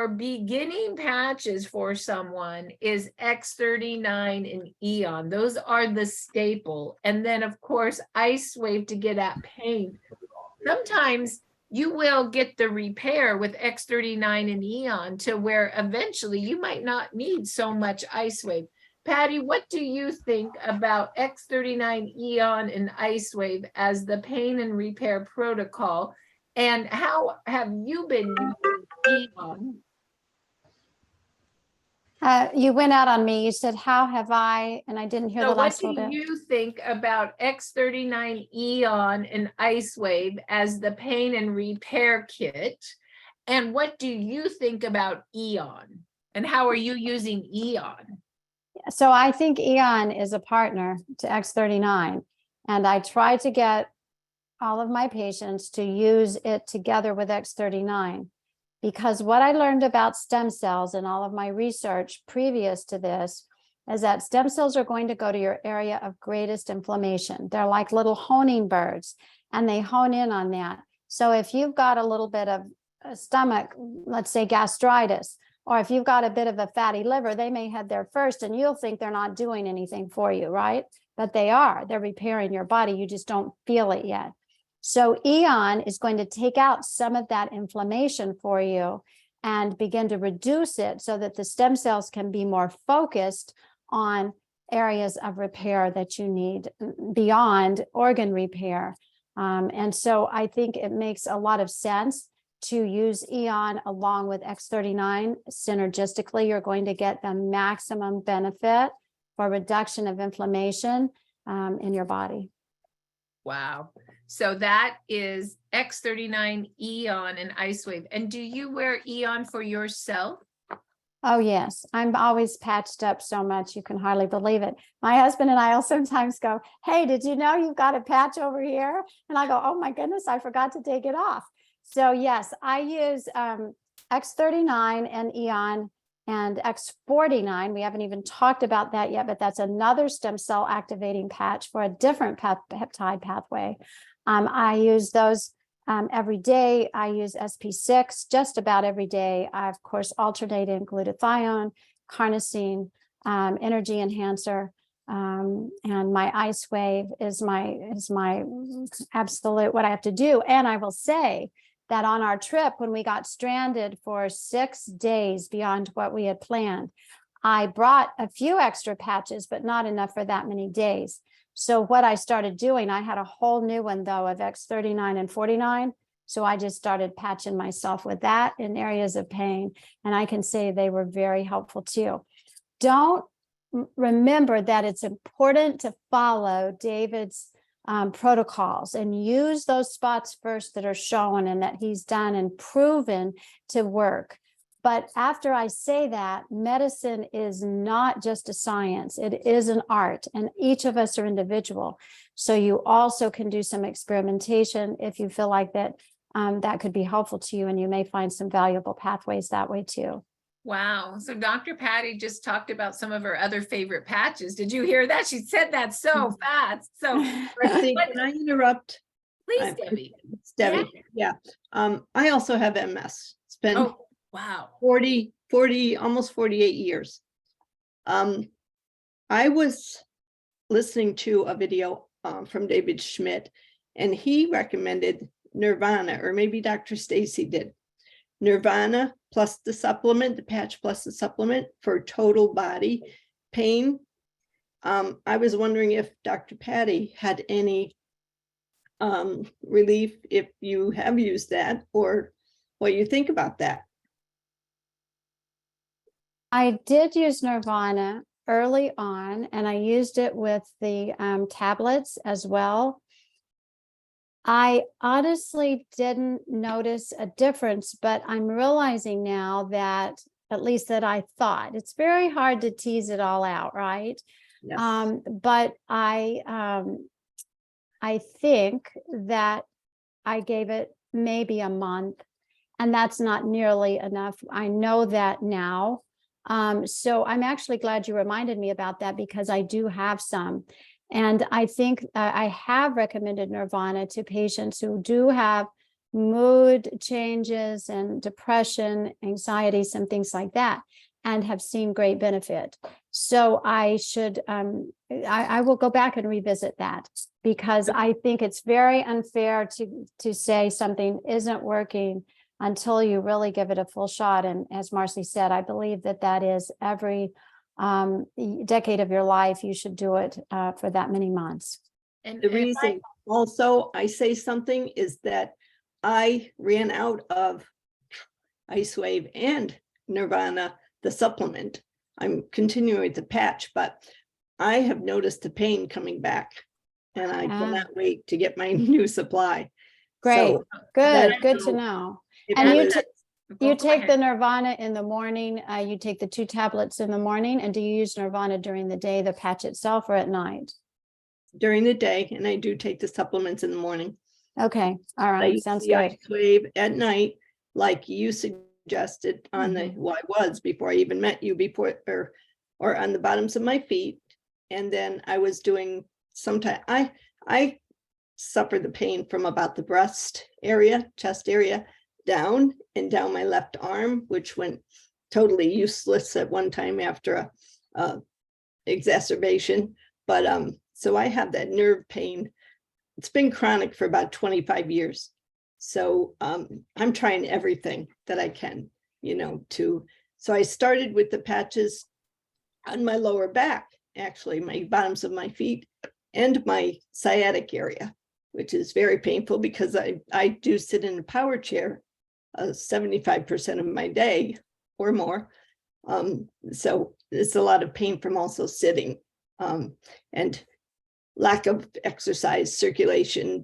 Speaker 1: beginning patches for someone is X39 and Aeon. Those are the staple. And then of course, Ice Wave to get at pain. Sometimes you will get the repair with X39 and Aeon to where eventually you might not need so much Ice Wave. Patty, what do you think about X39 Aeon and Ice Wave as the pain and repair protocol? And how have you been using Aeon?
Speaker 2: You went out on me. You said, how have I, and I didn't hear the last little bit.
Speaker 1: What do you think about X39 Aeon and Ice Wave as the pain and repair kit? And what do you think about Aeon? And how are you using Aeon?
Speaker 2: So I think Aeon is a partner to X39. And I try to get all of my patients to use it together with X39. Because what I learned about stem cells in all of my research previous to this is that stem cells are going to go to your area of greatest inflammation. They're like little honing birds, and they hone in on that. So if you've got a little bit of a stomach, let's say gastritis, or if you've got a bit of a fatty liver, they may head there first, and you'll think they're not doing anything for you, right? But they are. They're repairing your body. You just don't feel it yet. So Aeon is going to take out some of that inflammation for you and begin to reduce it so that the stem cells can be more focused on areas of repair that you need beyond organ repair. And so I think it makes a lot of sense to use Aeon along with X39 synergistically. You're going to get the maximum benefit for reduction of inflammation in your body.
Speaker 1: Wow. So that is X39 Aeon and Ice Wave. And do you wear Aeon for yourself?
Speaker 2: Oh, yes. I'm always patched up so much you can hardly believe it. My husband and I will sometimes go, hey, did you know you've got a patch over here? And I go, oh my goodness, I forgot to take it off. So yes, I use X39 and Aeon and X49. We haven't even talked about that yet, but that's another stem cell activating patch for a different peptide pathway. I use those every day. I use SP6 just about every day. I, of course, alternate in glutathione, carnosine, energy enhancer, and my Ice Wave is my absolute what I have to do. And I will say that on our trip, when we got stranded for 6 days beyond what we had planned, I brought a few extra patches, but not enough for that many days. So what I started doing, I had a whole new one though of X39 and 49. So I just started patching myself with that in areas of pain. And I can say they were very helpful too. Don't remember that it's important to follow David's protocols and use those spots first that are shown and that he's done and proven to work. But after I say that, medicine is not just a science, it is an art, and each of us are individual. So you also can do some experimentation if you feel like that that could be helpful to you, and you may find some valuable pathways that way too.
Speaker 1: Wow. So Dr. Patty just talked about some of her other favorite patches. Did you hear that? She said that so fast. So
Speaker 4: Marci, can I interrupt?
Speaker 1: Please, Debbie.
Speaker 4: It's Debbie. Yeah. I also have MS. It's been
Speaker 1: wow.
Speaker 4: 40, almost 48 years. I was listening to a video from David Schmidt, and he recommended Nirvana, or maybe Dr. Stacy did. Nirvana plus the supplement, the patch plus the supplement for total body pain. I was wondering if Dr. Patty had any relief if you have used that, or what you think about that.
Speaker 2: I did use Nirvana early on, and I used it with the tablets as well. I honestly didn't notice a difference, but I'm realizing now that, at least that I thought, it's very hard to tease it all out, right?
Speaker 4: Yes.
Speaker 2: But I think that I gave it maybe a month, and that's not nearly enough. I know that now. So I'm actually glad you reminded me about that, because I do have some. And I think I have recommended Nirvana to patients who do have mood changes and depression, anxiety, some things like that, and have seen great benefit. So I should, I will go back and revisit that, because I think it's very unfair to say something isn't working until you really give it a full shot. And as Marci said, I believe that that is every decade of your life, you should do it for that many months.
Speaker 1: And
Speaker 4: The reason also I say something is that I ran out of IceWave and Nirvana, the supplement. I'm continuing with the patch, but I have noticed the pain coming back, and I cannot wait to get my new supply.
Speaker 2: Great,
Speaker 4: So
Speaker 2: good
Speaker 4: that's
Speaker 2: to know.
Speaker 4: if
Speaker 2: And
Speaker 4: I
Speaker 2: you
Speaker 4: was-
Speaker 2: you
Speaker 1: Go
Speaker 2: take
Speaker 1: ahead.
Speaker 2: the Nirvana in the morning, you take the 2 tablets in the morning, and do you use Nirvana during the day, the patch itself, or at night?
Speaker 4: during the day, and I do take the supplements in the morning.
Speaker 2: Okay, all
Speaker 4: I
Speaker 2: right,
Speaker 4: use
Speaker 2: sounds
Speaker 4: the
Speaker 2: good.
Speaker 4: IceWave at night, like you suggested on the, well, I was before I even met you, before, or on the bottoms of my feet. And then I was doing sometime, I suffer the pain from about the breast area, chest area, down and down my left arm, which went totally useless at one time after a exacerbation. But so I have that nerve pain. It's been chronic for about 25 years. So I'm trying everything that I can, so I started with the patches on my lower back, actually my bottoms of my feet and my sciatic area, which is very painful because I do sit in a power chair 75% of my day or more. So it's a lot of pain from also sitting and lack of exercise, circulation,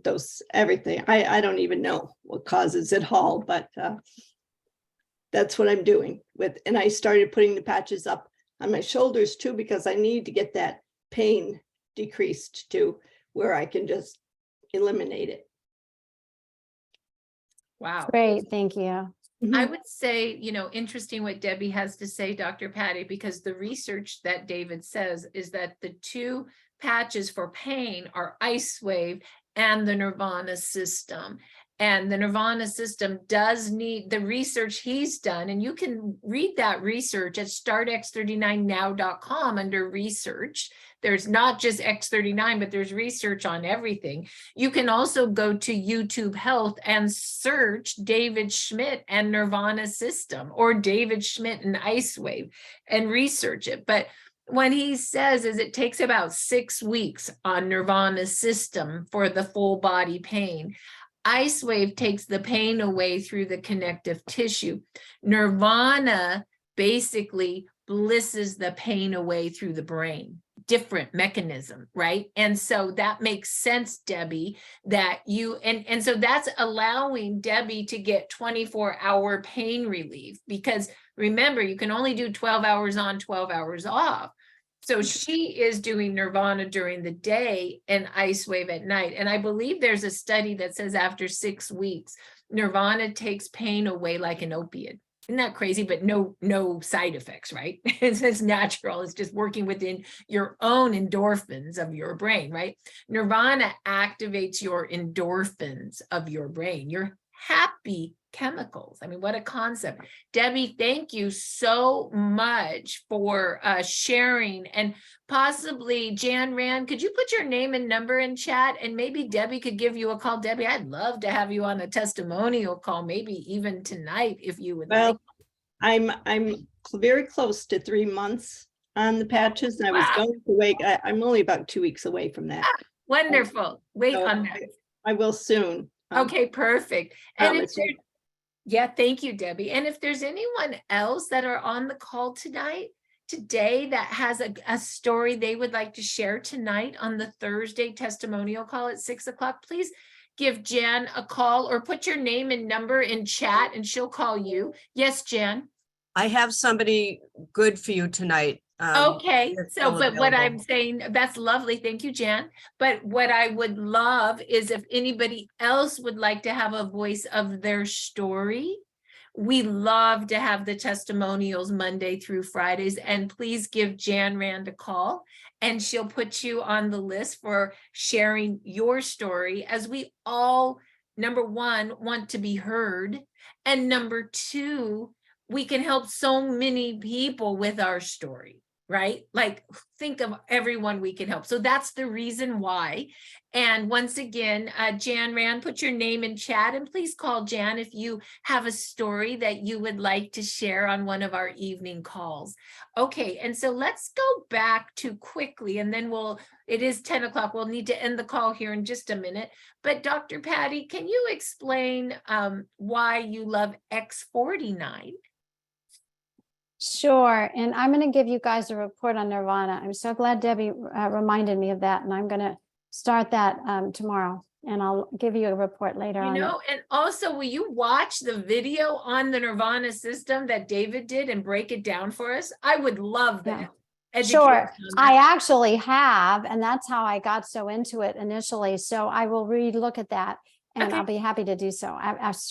Speaker 4: everything. I don't even know what causes it all, but that's what I'm doing with. And I started putting the patches up on my shoulders too, because I need to get that pain decreased to where I can just eliminate it.
Speaker 1: Wow.
Speaker 2: Great, thank you.
Speaker 1: I would say, interesting what Debbie has to say, Dr. Patty, because the research that David says is that the 2 patches for pain are IceWave and the Nirvana system. And the Nirvana system does need the research he's done. And you can read that research at startx39now.com under research. There's not just X39, but there's research on everything. You can also go to YouTube Health and search David Schmidt and Nirvana system, or David Schmidt and IceWave, and research it. But what he says is it takes about 6 weeks on Nirvana system for the full body pain. IceWave takes the pain away through the connective tissue. Nirvana basically blisses the pain away through the brain. Different mechanism, right? And so that makes sense, Debbie, that you, and so that's allowing Debbie to get 24-hour pain relief, because remember, you can only do 12 hours on, 12 hours off. So she is doing Nirvana during the day and IceWave at night. And I believe there's a study that says after 6 weeks, Nirvana takes pain away like an opiate. Isn't that crazy? But no side effects, right? It's natural. It's just working within your own endorphins of your brain, right? Nirvana activates your endorphins of your brain, your happy chemicals. I mean, what a concept. Debbie, thank you so much for sharing. And possibly Jan Rand, could you put your name and number in chat, and maybe Debbie could give you a call? Debbie, I'd love to have you on a testimonial call, maybe even tonight if you would like.
Speaker 4: I'm very close to 3 months on the patches, and I was going to wait. I'm only about 2 weeks away from that.
Speaker 1: Wonderful. Wait
Speaker 4: So
Speaker 1: on that.
Speaker 4: I will soon.
Speaker 1: Okay, perfect. And if
Speaker 4: promise you.
Speaker 1: there, yeah, thank you, Debbie. And if there's anyone else that are on the call today that has a story they would like to share tonight on the Thursday testimonial call at 6 o'clock, please give Jan a call or put your name and number in chat and she'll call you. Yes, Jan.
Speaker 5: I have somebody good for you tonight.
Speaker 1: Okay,
Speaker 5: that's
Speaker 1: so,
Speaker 5: still
Speaker 1: but what I'm
Speaker 5: available.
Speaker 1: saying, that's lovely. Thank you, Jan. But what I would love is if anybody else would like to have a voice of their story. We love to have the testimonials Monday through Fridays, and please give Jan Rand a call and she'll put you on the list for sharing your story, as we all, number one, want to be heard. And number two, we can help so many people with our story, right? Like, think of everyone we can help. So that's the reason why. And once again, Jan Rand, put your name in chat and please call Jan if you have a story that you would like to share on one of our evening calls. Okay, and so let's go back to quickly, and then it is 10 o'clock. We'll need to end the call here in just a minute. But Dr. Patty, can you explain why you love X39?
Speaker 2: Sure. And I'm going to give you guys a report on Nirvana. I'm so glad Debbie reminded me of that. And I'm going to start that tomorrow. And I'll give you a report later on.
Speaker 1: And also, will you watch the video on the Nirvana system that David did and break it down for us? I would love that.
Speaker 2: Sure. I actually have, and that's how I got so into it initially. So I will re-look at that and I'll be happy to do so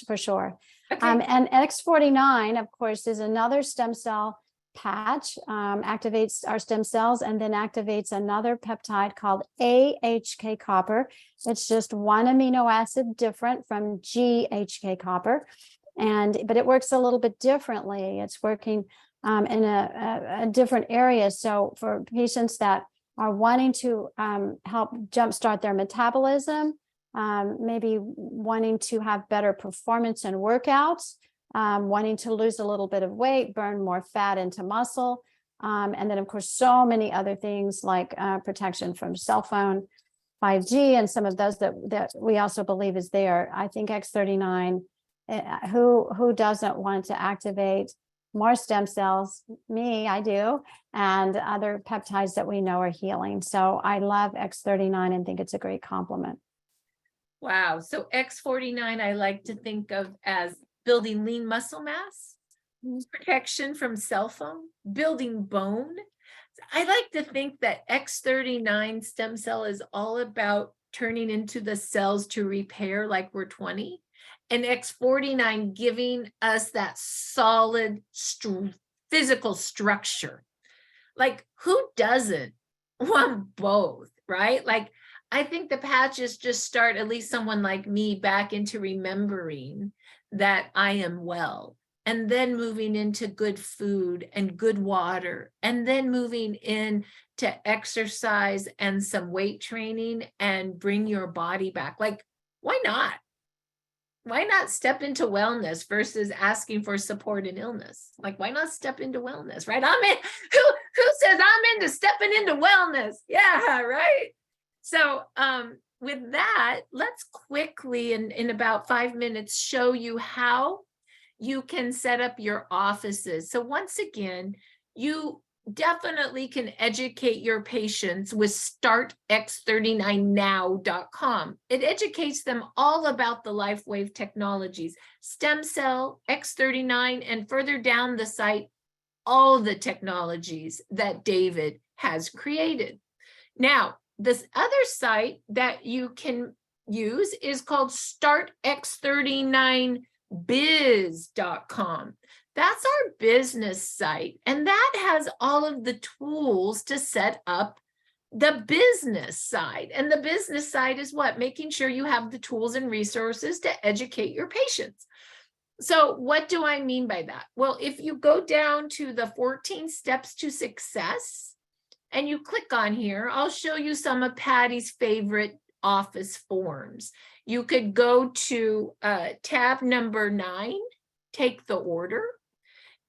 Speaker 2: for sure.
Speaker 1: Okay.
Speaker 2: And X39, of course, is another stem cell patch, activates our stem cells and then activates another peptide called AHK copper. It's just one amino acid different from GHK copper, but it works a little bit differently. It's working in a different area. So for patients that are wanting to help jumpstart their metabolism, maybe wanting to have better performance in workouts, wanting to lose a little bit of weight, burn more fat into muscle. And then, of course, so many other things like protection from cell phone, 5G, and some of those that we also believe is there. I think X39, who doesn't want to activate more stem cells? Me, I do, and other peptides that we know are healing. So I love X39 and think it's a great complement.
Speaker 1: Wow. So X49, I like to think of as building lean muscle mass, protection from cell phone, building bone. I like to think that X39 stem cell is all about turning into the cells to repair like we're 20. And X49 giving us that solid physical structure. Like, who doesn't want both, right? Like, I think the patches just start at least someone like me back into remembering that I am well, and then moving into good food and good water, and then moving into exercise and some weight training and bring your body back. Like, why not? Why not step into wellness versus asking for support in illness? Like, why not step into wellness, right? Who says I'm into stepping into wellness? Yeah, right. So with that, let's quickly, in about 5 minutes, show you how you can set up your offices. So once again, you definitely can educate your patients with startx39now.com. It educates them all about the LifeWave technologies, stem cell, X39, and further down the site, all the technologies that David has created. Now, this other site that you can use is called startx39biz.com. That's our business site, and that has all of the tools to set up the business side. And the business side is what? Making sure you have the tools and resources to educate your patients. So what do I mean by that? Well, if you go down to the 14 steps to success and you click on here, I'll show you some of Patty's favorite office forms. You could go to tab number 9, take the order.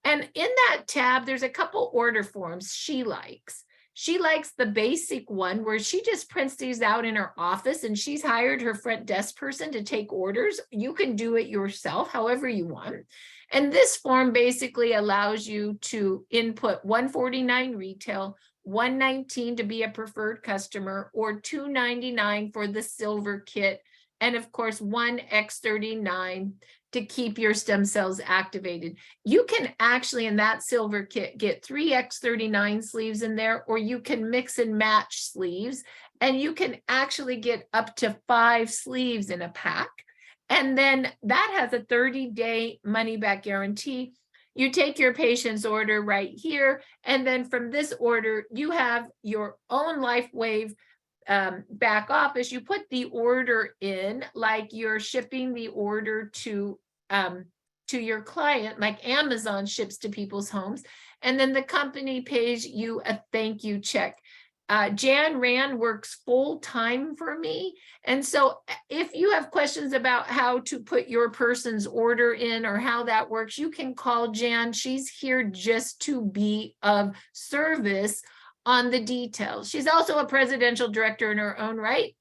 Speaker 1: And in that tab, there's a couple order forms she likes. She likes the basic one where she just prints these out in her office, and she's hired her front desk person to take orders. You can do it yourself, however you want. And this form basically allows you to input $149 retail, $119 to be a preferred customer, or $299 for the silver kit. And of course, one X39 to keep your stem cells activated. You can actually, in that silver kit, get 3 X39 sleeves in there, or you can mix and match sleeves, and you can actually get up to 5 sleeves in a pack. And then that has a 30-day money-back guarantee. You take your patient's order right here, and then from this order, you have your own LifeWave back office. You put the order in like you're shipping the order to your client, like Amazon ships to people's homes, and then the company pays you a thank you check. Jan Rand works full time for me. And so if you have questions about how to put your person's order in or how that works, you can call Jan. She's here just to be of service on the details. She's also a presidential director in her own right,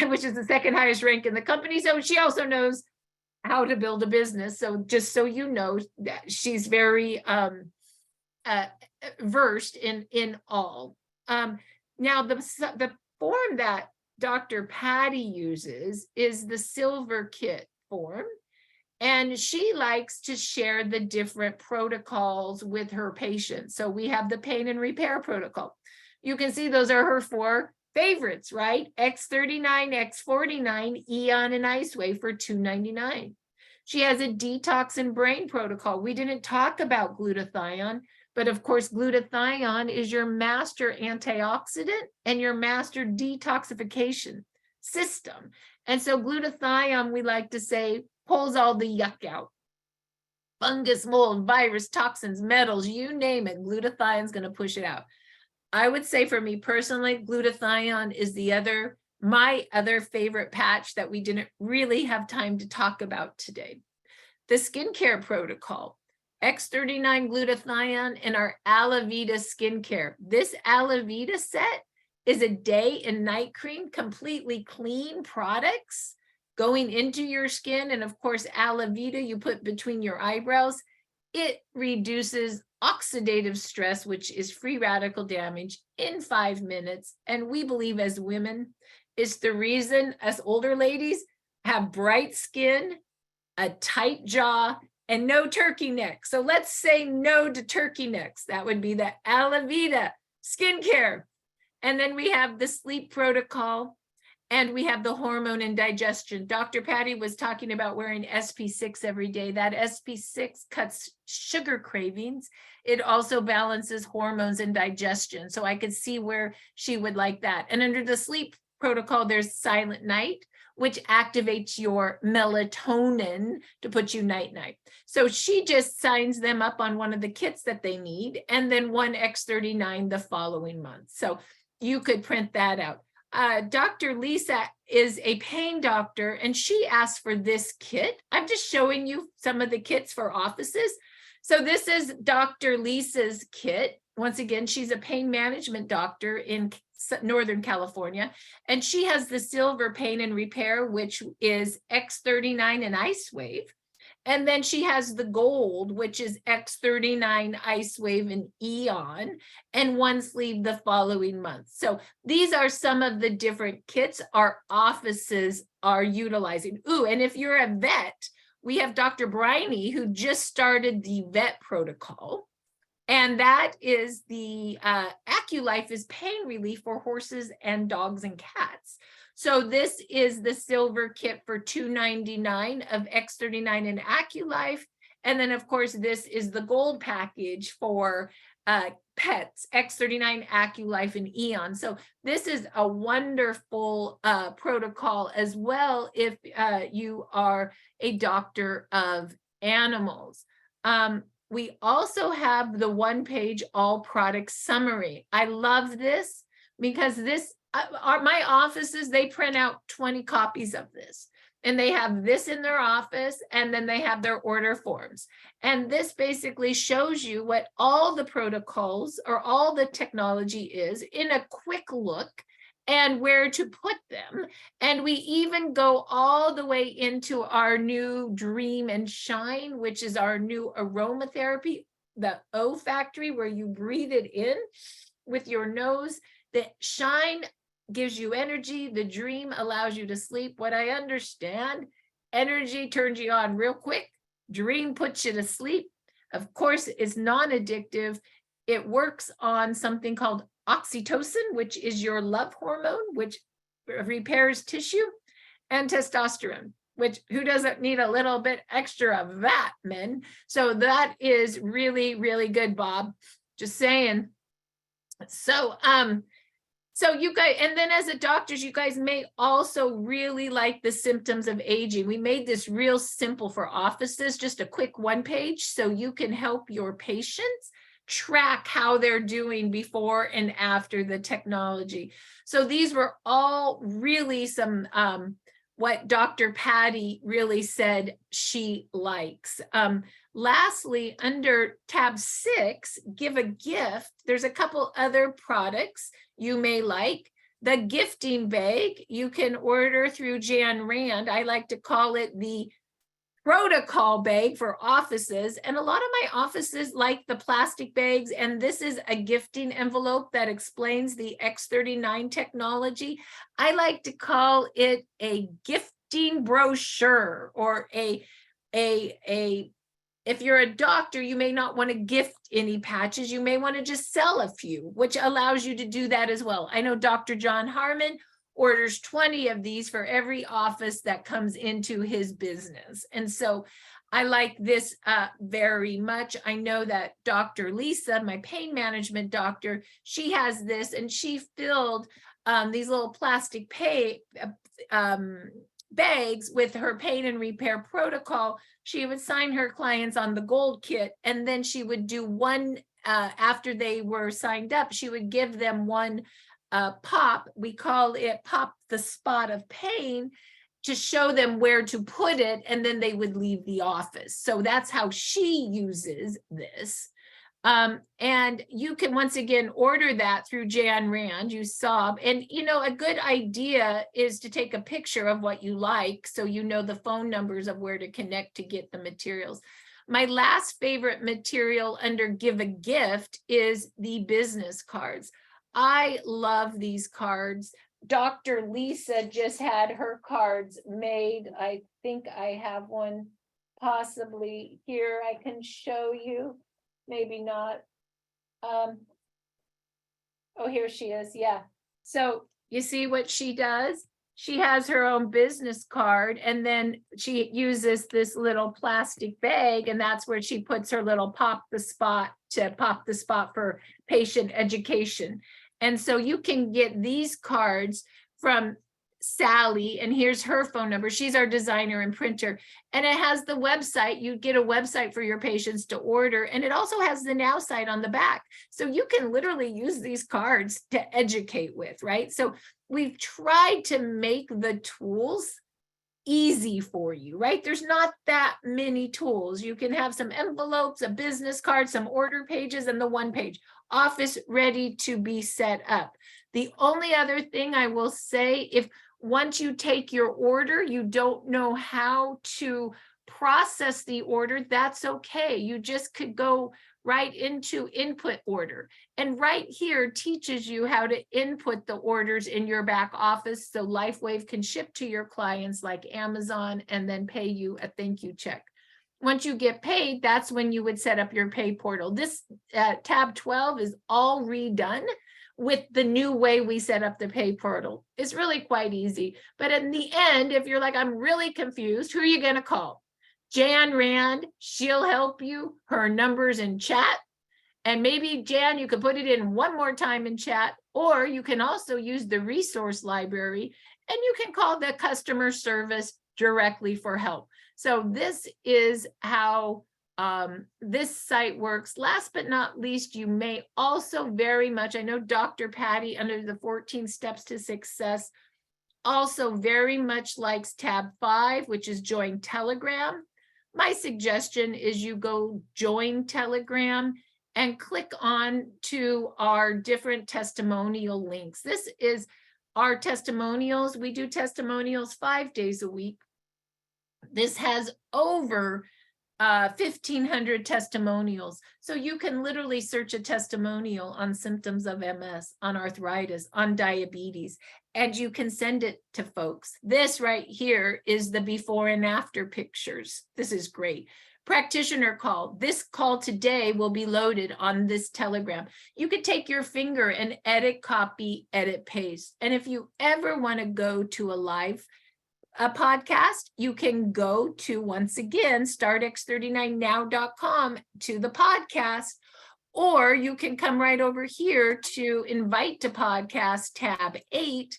Speaker 1: which is the second highest rank in the company. So she also knows how to build a business. So just so you know, that she's very versed in all. Now, the form that Dr. Patty uses is the silver kit form, and she likes to share the different protocols with her patients. So we have the pain and repair protocol. You can see those are her 4 favorites, right? X39, X49, Aeon, and IceWave for $299. She has a detox and brain protocol. We didn't talk about glutathione, but of course, glutathione is your master antioxidant and your master detoxification system. And so glutathione, we like to say, pulls all the yuck out. Fungus, mold, virus, toxins, metals, you name it, glutathione is going to push it out. I would say for me personally, glutathione is my other favorite patch that we didn't really have time to talk about today. The skincare protocol, X39 glutathione, and our Alavita skincare. This Alavita set is a day and night cream, completely clean products going into your skin. And of course, Alavita you put between your eyebrows. It reduces oxidative stress, which is free radical damage, in 5 minutes. And we believe as women, it's the reason us older ladies have bright skin, a tight jaw, and no turkey neck. So let's say no to turkey necks. That would be the Alavita skincare. And then we have the sleep protocol, and we have the hormone and digestion. Dr. Patty was talking about wearing SP6 every day. That SP6 cuts sugar cravings. It also balances hormones and digestion. So I could see where she would like that. And under the sleep protocol, there's Silent Night, which activates your melatonin to put you night-night. So she just signs them up on one of the kits that they need, and then one X39 the following month. So you could print that out. Dr. Lisa is a pain doctor, and she asked for this kit. I'm just showing you some of the kits for offices. So this is Dr. Lisa's kit. Once again, she's a pain management doctor in Northern California, and she has the silver pain and repair, which is X39 and IceWave. And then she has the gold, which is X39 IceWave and Aeon, and one sleeve the following month. So these are some of the different kits our offices are utilizing. Ooh, and if you're a vet, we have Dr. Briney, who just started the vet protocol. And that is the AccuLife is pain relief for horses and dogs and cats. So this is the silver kit for $299 of X39 and AccuLife. And then of course, this is the gold package for pets, X39, AccuLife, and Aeon. So this is a wonderful protocol as well if you are a doctor of animals. We also have the one-page all product summary. I love this because this, my offices, they print out 20 copies of this. and they have this in their office, and then they have their order forms. And this basically shows you what all the protocols or all the technology is in a quick look and where to put them. And we even go all the way into our new Dream and Shine, which is our new aromatherapy, the O Factory, where you breathe it in with your nose. The Shine gives you energy. The Dream allows you to sleep. What I understand, energy turns you on real quick. Dream puts you to sleep. Of course, it's non-addictive. It works on something called oxytocin, which is your love hormone, which repairs tissue, and testosterone, which who doesn't need a little bit extra of that, men? So that is really, really good, Bob. Just saying. So, so you guys, and then as a doctors, you guys may also really like the symptoms of aging. We made this real simple for offices, just a quick one page, so you can help your patients track how they're doing before and after the technology. So these were all really some, what Dr. Patty really said she likes. Lastly, under tab 6, give a gift, there's a couple other products you may like. The gifting bag, you can order through Jan Rand. I like to call it the protocol bag for offices. And a lot of my offices like the plastic bags. And this is a gifting envelope that explains the X39 technology. I like to call it a gifting brochure, or if you're a doctor, you may not want to gift any patches. You may want to just sell a few, which allows you to do that as well. I know Dr. John Harmon orders 20 of these for every office that comes into his business. And so I like this very much. I know that Dr. Lisa, my pain management doctor, she has this, and she filled these little plastic bags with her pain and repair protocol. She would sign her clients on the gold kit, and then she would do one after they were signed up, she would give them one pop. We call it pop the spot of pain, to show them where to put it, and then they would leave the office. So that's how she uses this. And you can once again order that through Jan Rand, you saw. And you know, a good idea is to take a picture of what you like, so you know the phone numbers of where to connect to get the materials. My last favorite material under give a gift is the business cards. I love these cards. Dr. Lisa just had her cards made. I think I have one possibly here I can show you. Maybe not. Oh, here she is. Yeah. So you see what she does? She has her own business card, and then she uses this little plastic bag, and that's where she puts her little pop the spot for patient education. And so you can get these cards from Sally, and here's her phone number. She's our designer and printer, and it has the website. You get a website for your patients to order, and it also has the Now site on the back. So you can literally use these cards to educate with, right? So we've tried to make the tools easy for you, right? There's not that many tools. You can have some envelopes, a business card, some order pages, and the one page. Office ready to be set up. The only other thing I will say, if once you take your order, you don't know how to process the order, that's okay. You just could go right into input order. And right here teaches you how to input the orders in your back office, so LifeWave can ship to your clients like Amazon and then pay you a thank you check. Once you get paid, that's when you would set up your pay portal. This tab 12 is all redone with the new way we set up the pay portal. It's really quite easy. But in the end, if you're like, I'm really confused, who are you going to call? Jan Rand, she'll help you. Her number's in chat. And maybe, Jan, you could put it in one more time in chat, or you can also use the resource library, and you can call the customer service directly for help. So this is how this site works. Last but not least, you may also very much, I know Dr. Patty under the 14 steps to success also very much likes tab 5, which is join Telegram. My suggestion is you go join Telegram and click on to our different testimonial links. This is our testimonials. We do testimonials 5 days a week. This has over 1,500 testimonials. So you can literally search a testimonial on symptoms of MS, on arthritis, on diabetes, and you can send it to folks. This right here is the before and after pictures. This is great. Practitioner call. This call today will be loaded on this Telegram. You could take your finger and edit, copy, edit, paste. And if you ever want to go to a podcast, you can go to, once again, startx39now.com to the podcast, or you can come right over here to invite to podcast tab 8.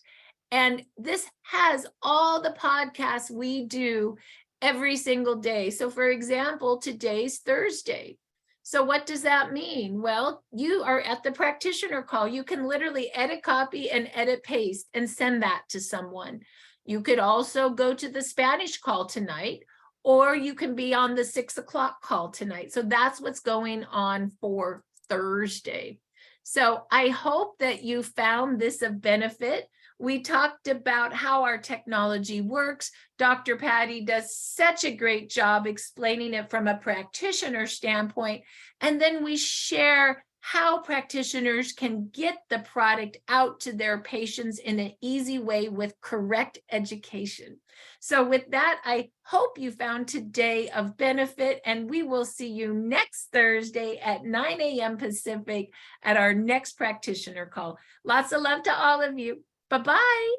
Speaker 1: And this has all the podcasts we do every single day. So for example, today's Thursday. So what does that mean? Well, you are at the practitioner call. You can literally edit, copy, and edit, paste, and send that to someone. You could also go to the Spanish call tonight, or you can be on the 6 o'clock call tonight. So that's what's going on for Thursday. So I hope that you found this of benefit. We talked about how our technology works. Dr. Patty does such a great job explaining it from a practitioner standpoint. And then we share how practitioners can get the product out to their patients in an easy way with correct education. So with that, I hope you found today of benefit, and we will see you next Thursday at 9 a.m. Pacific at our next practitioner call. Lots of love to all of you. Bye-bye.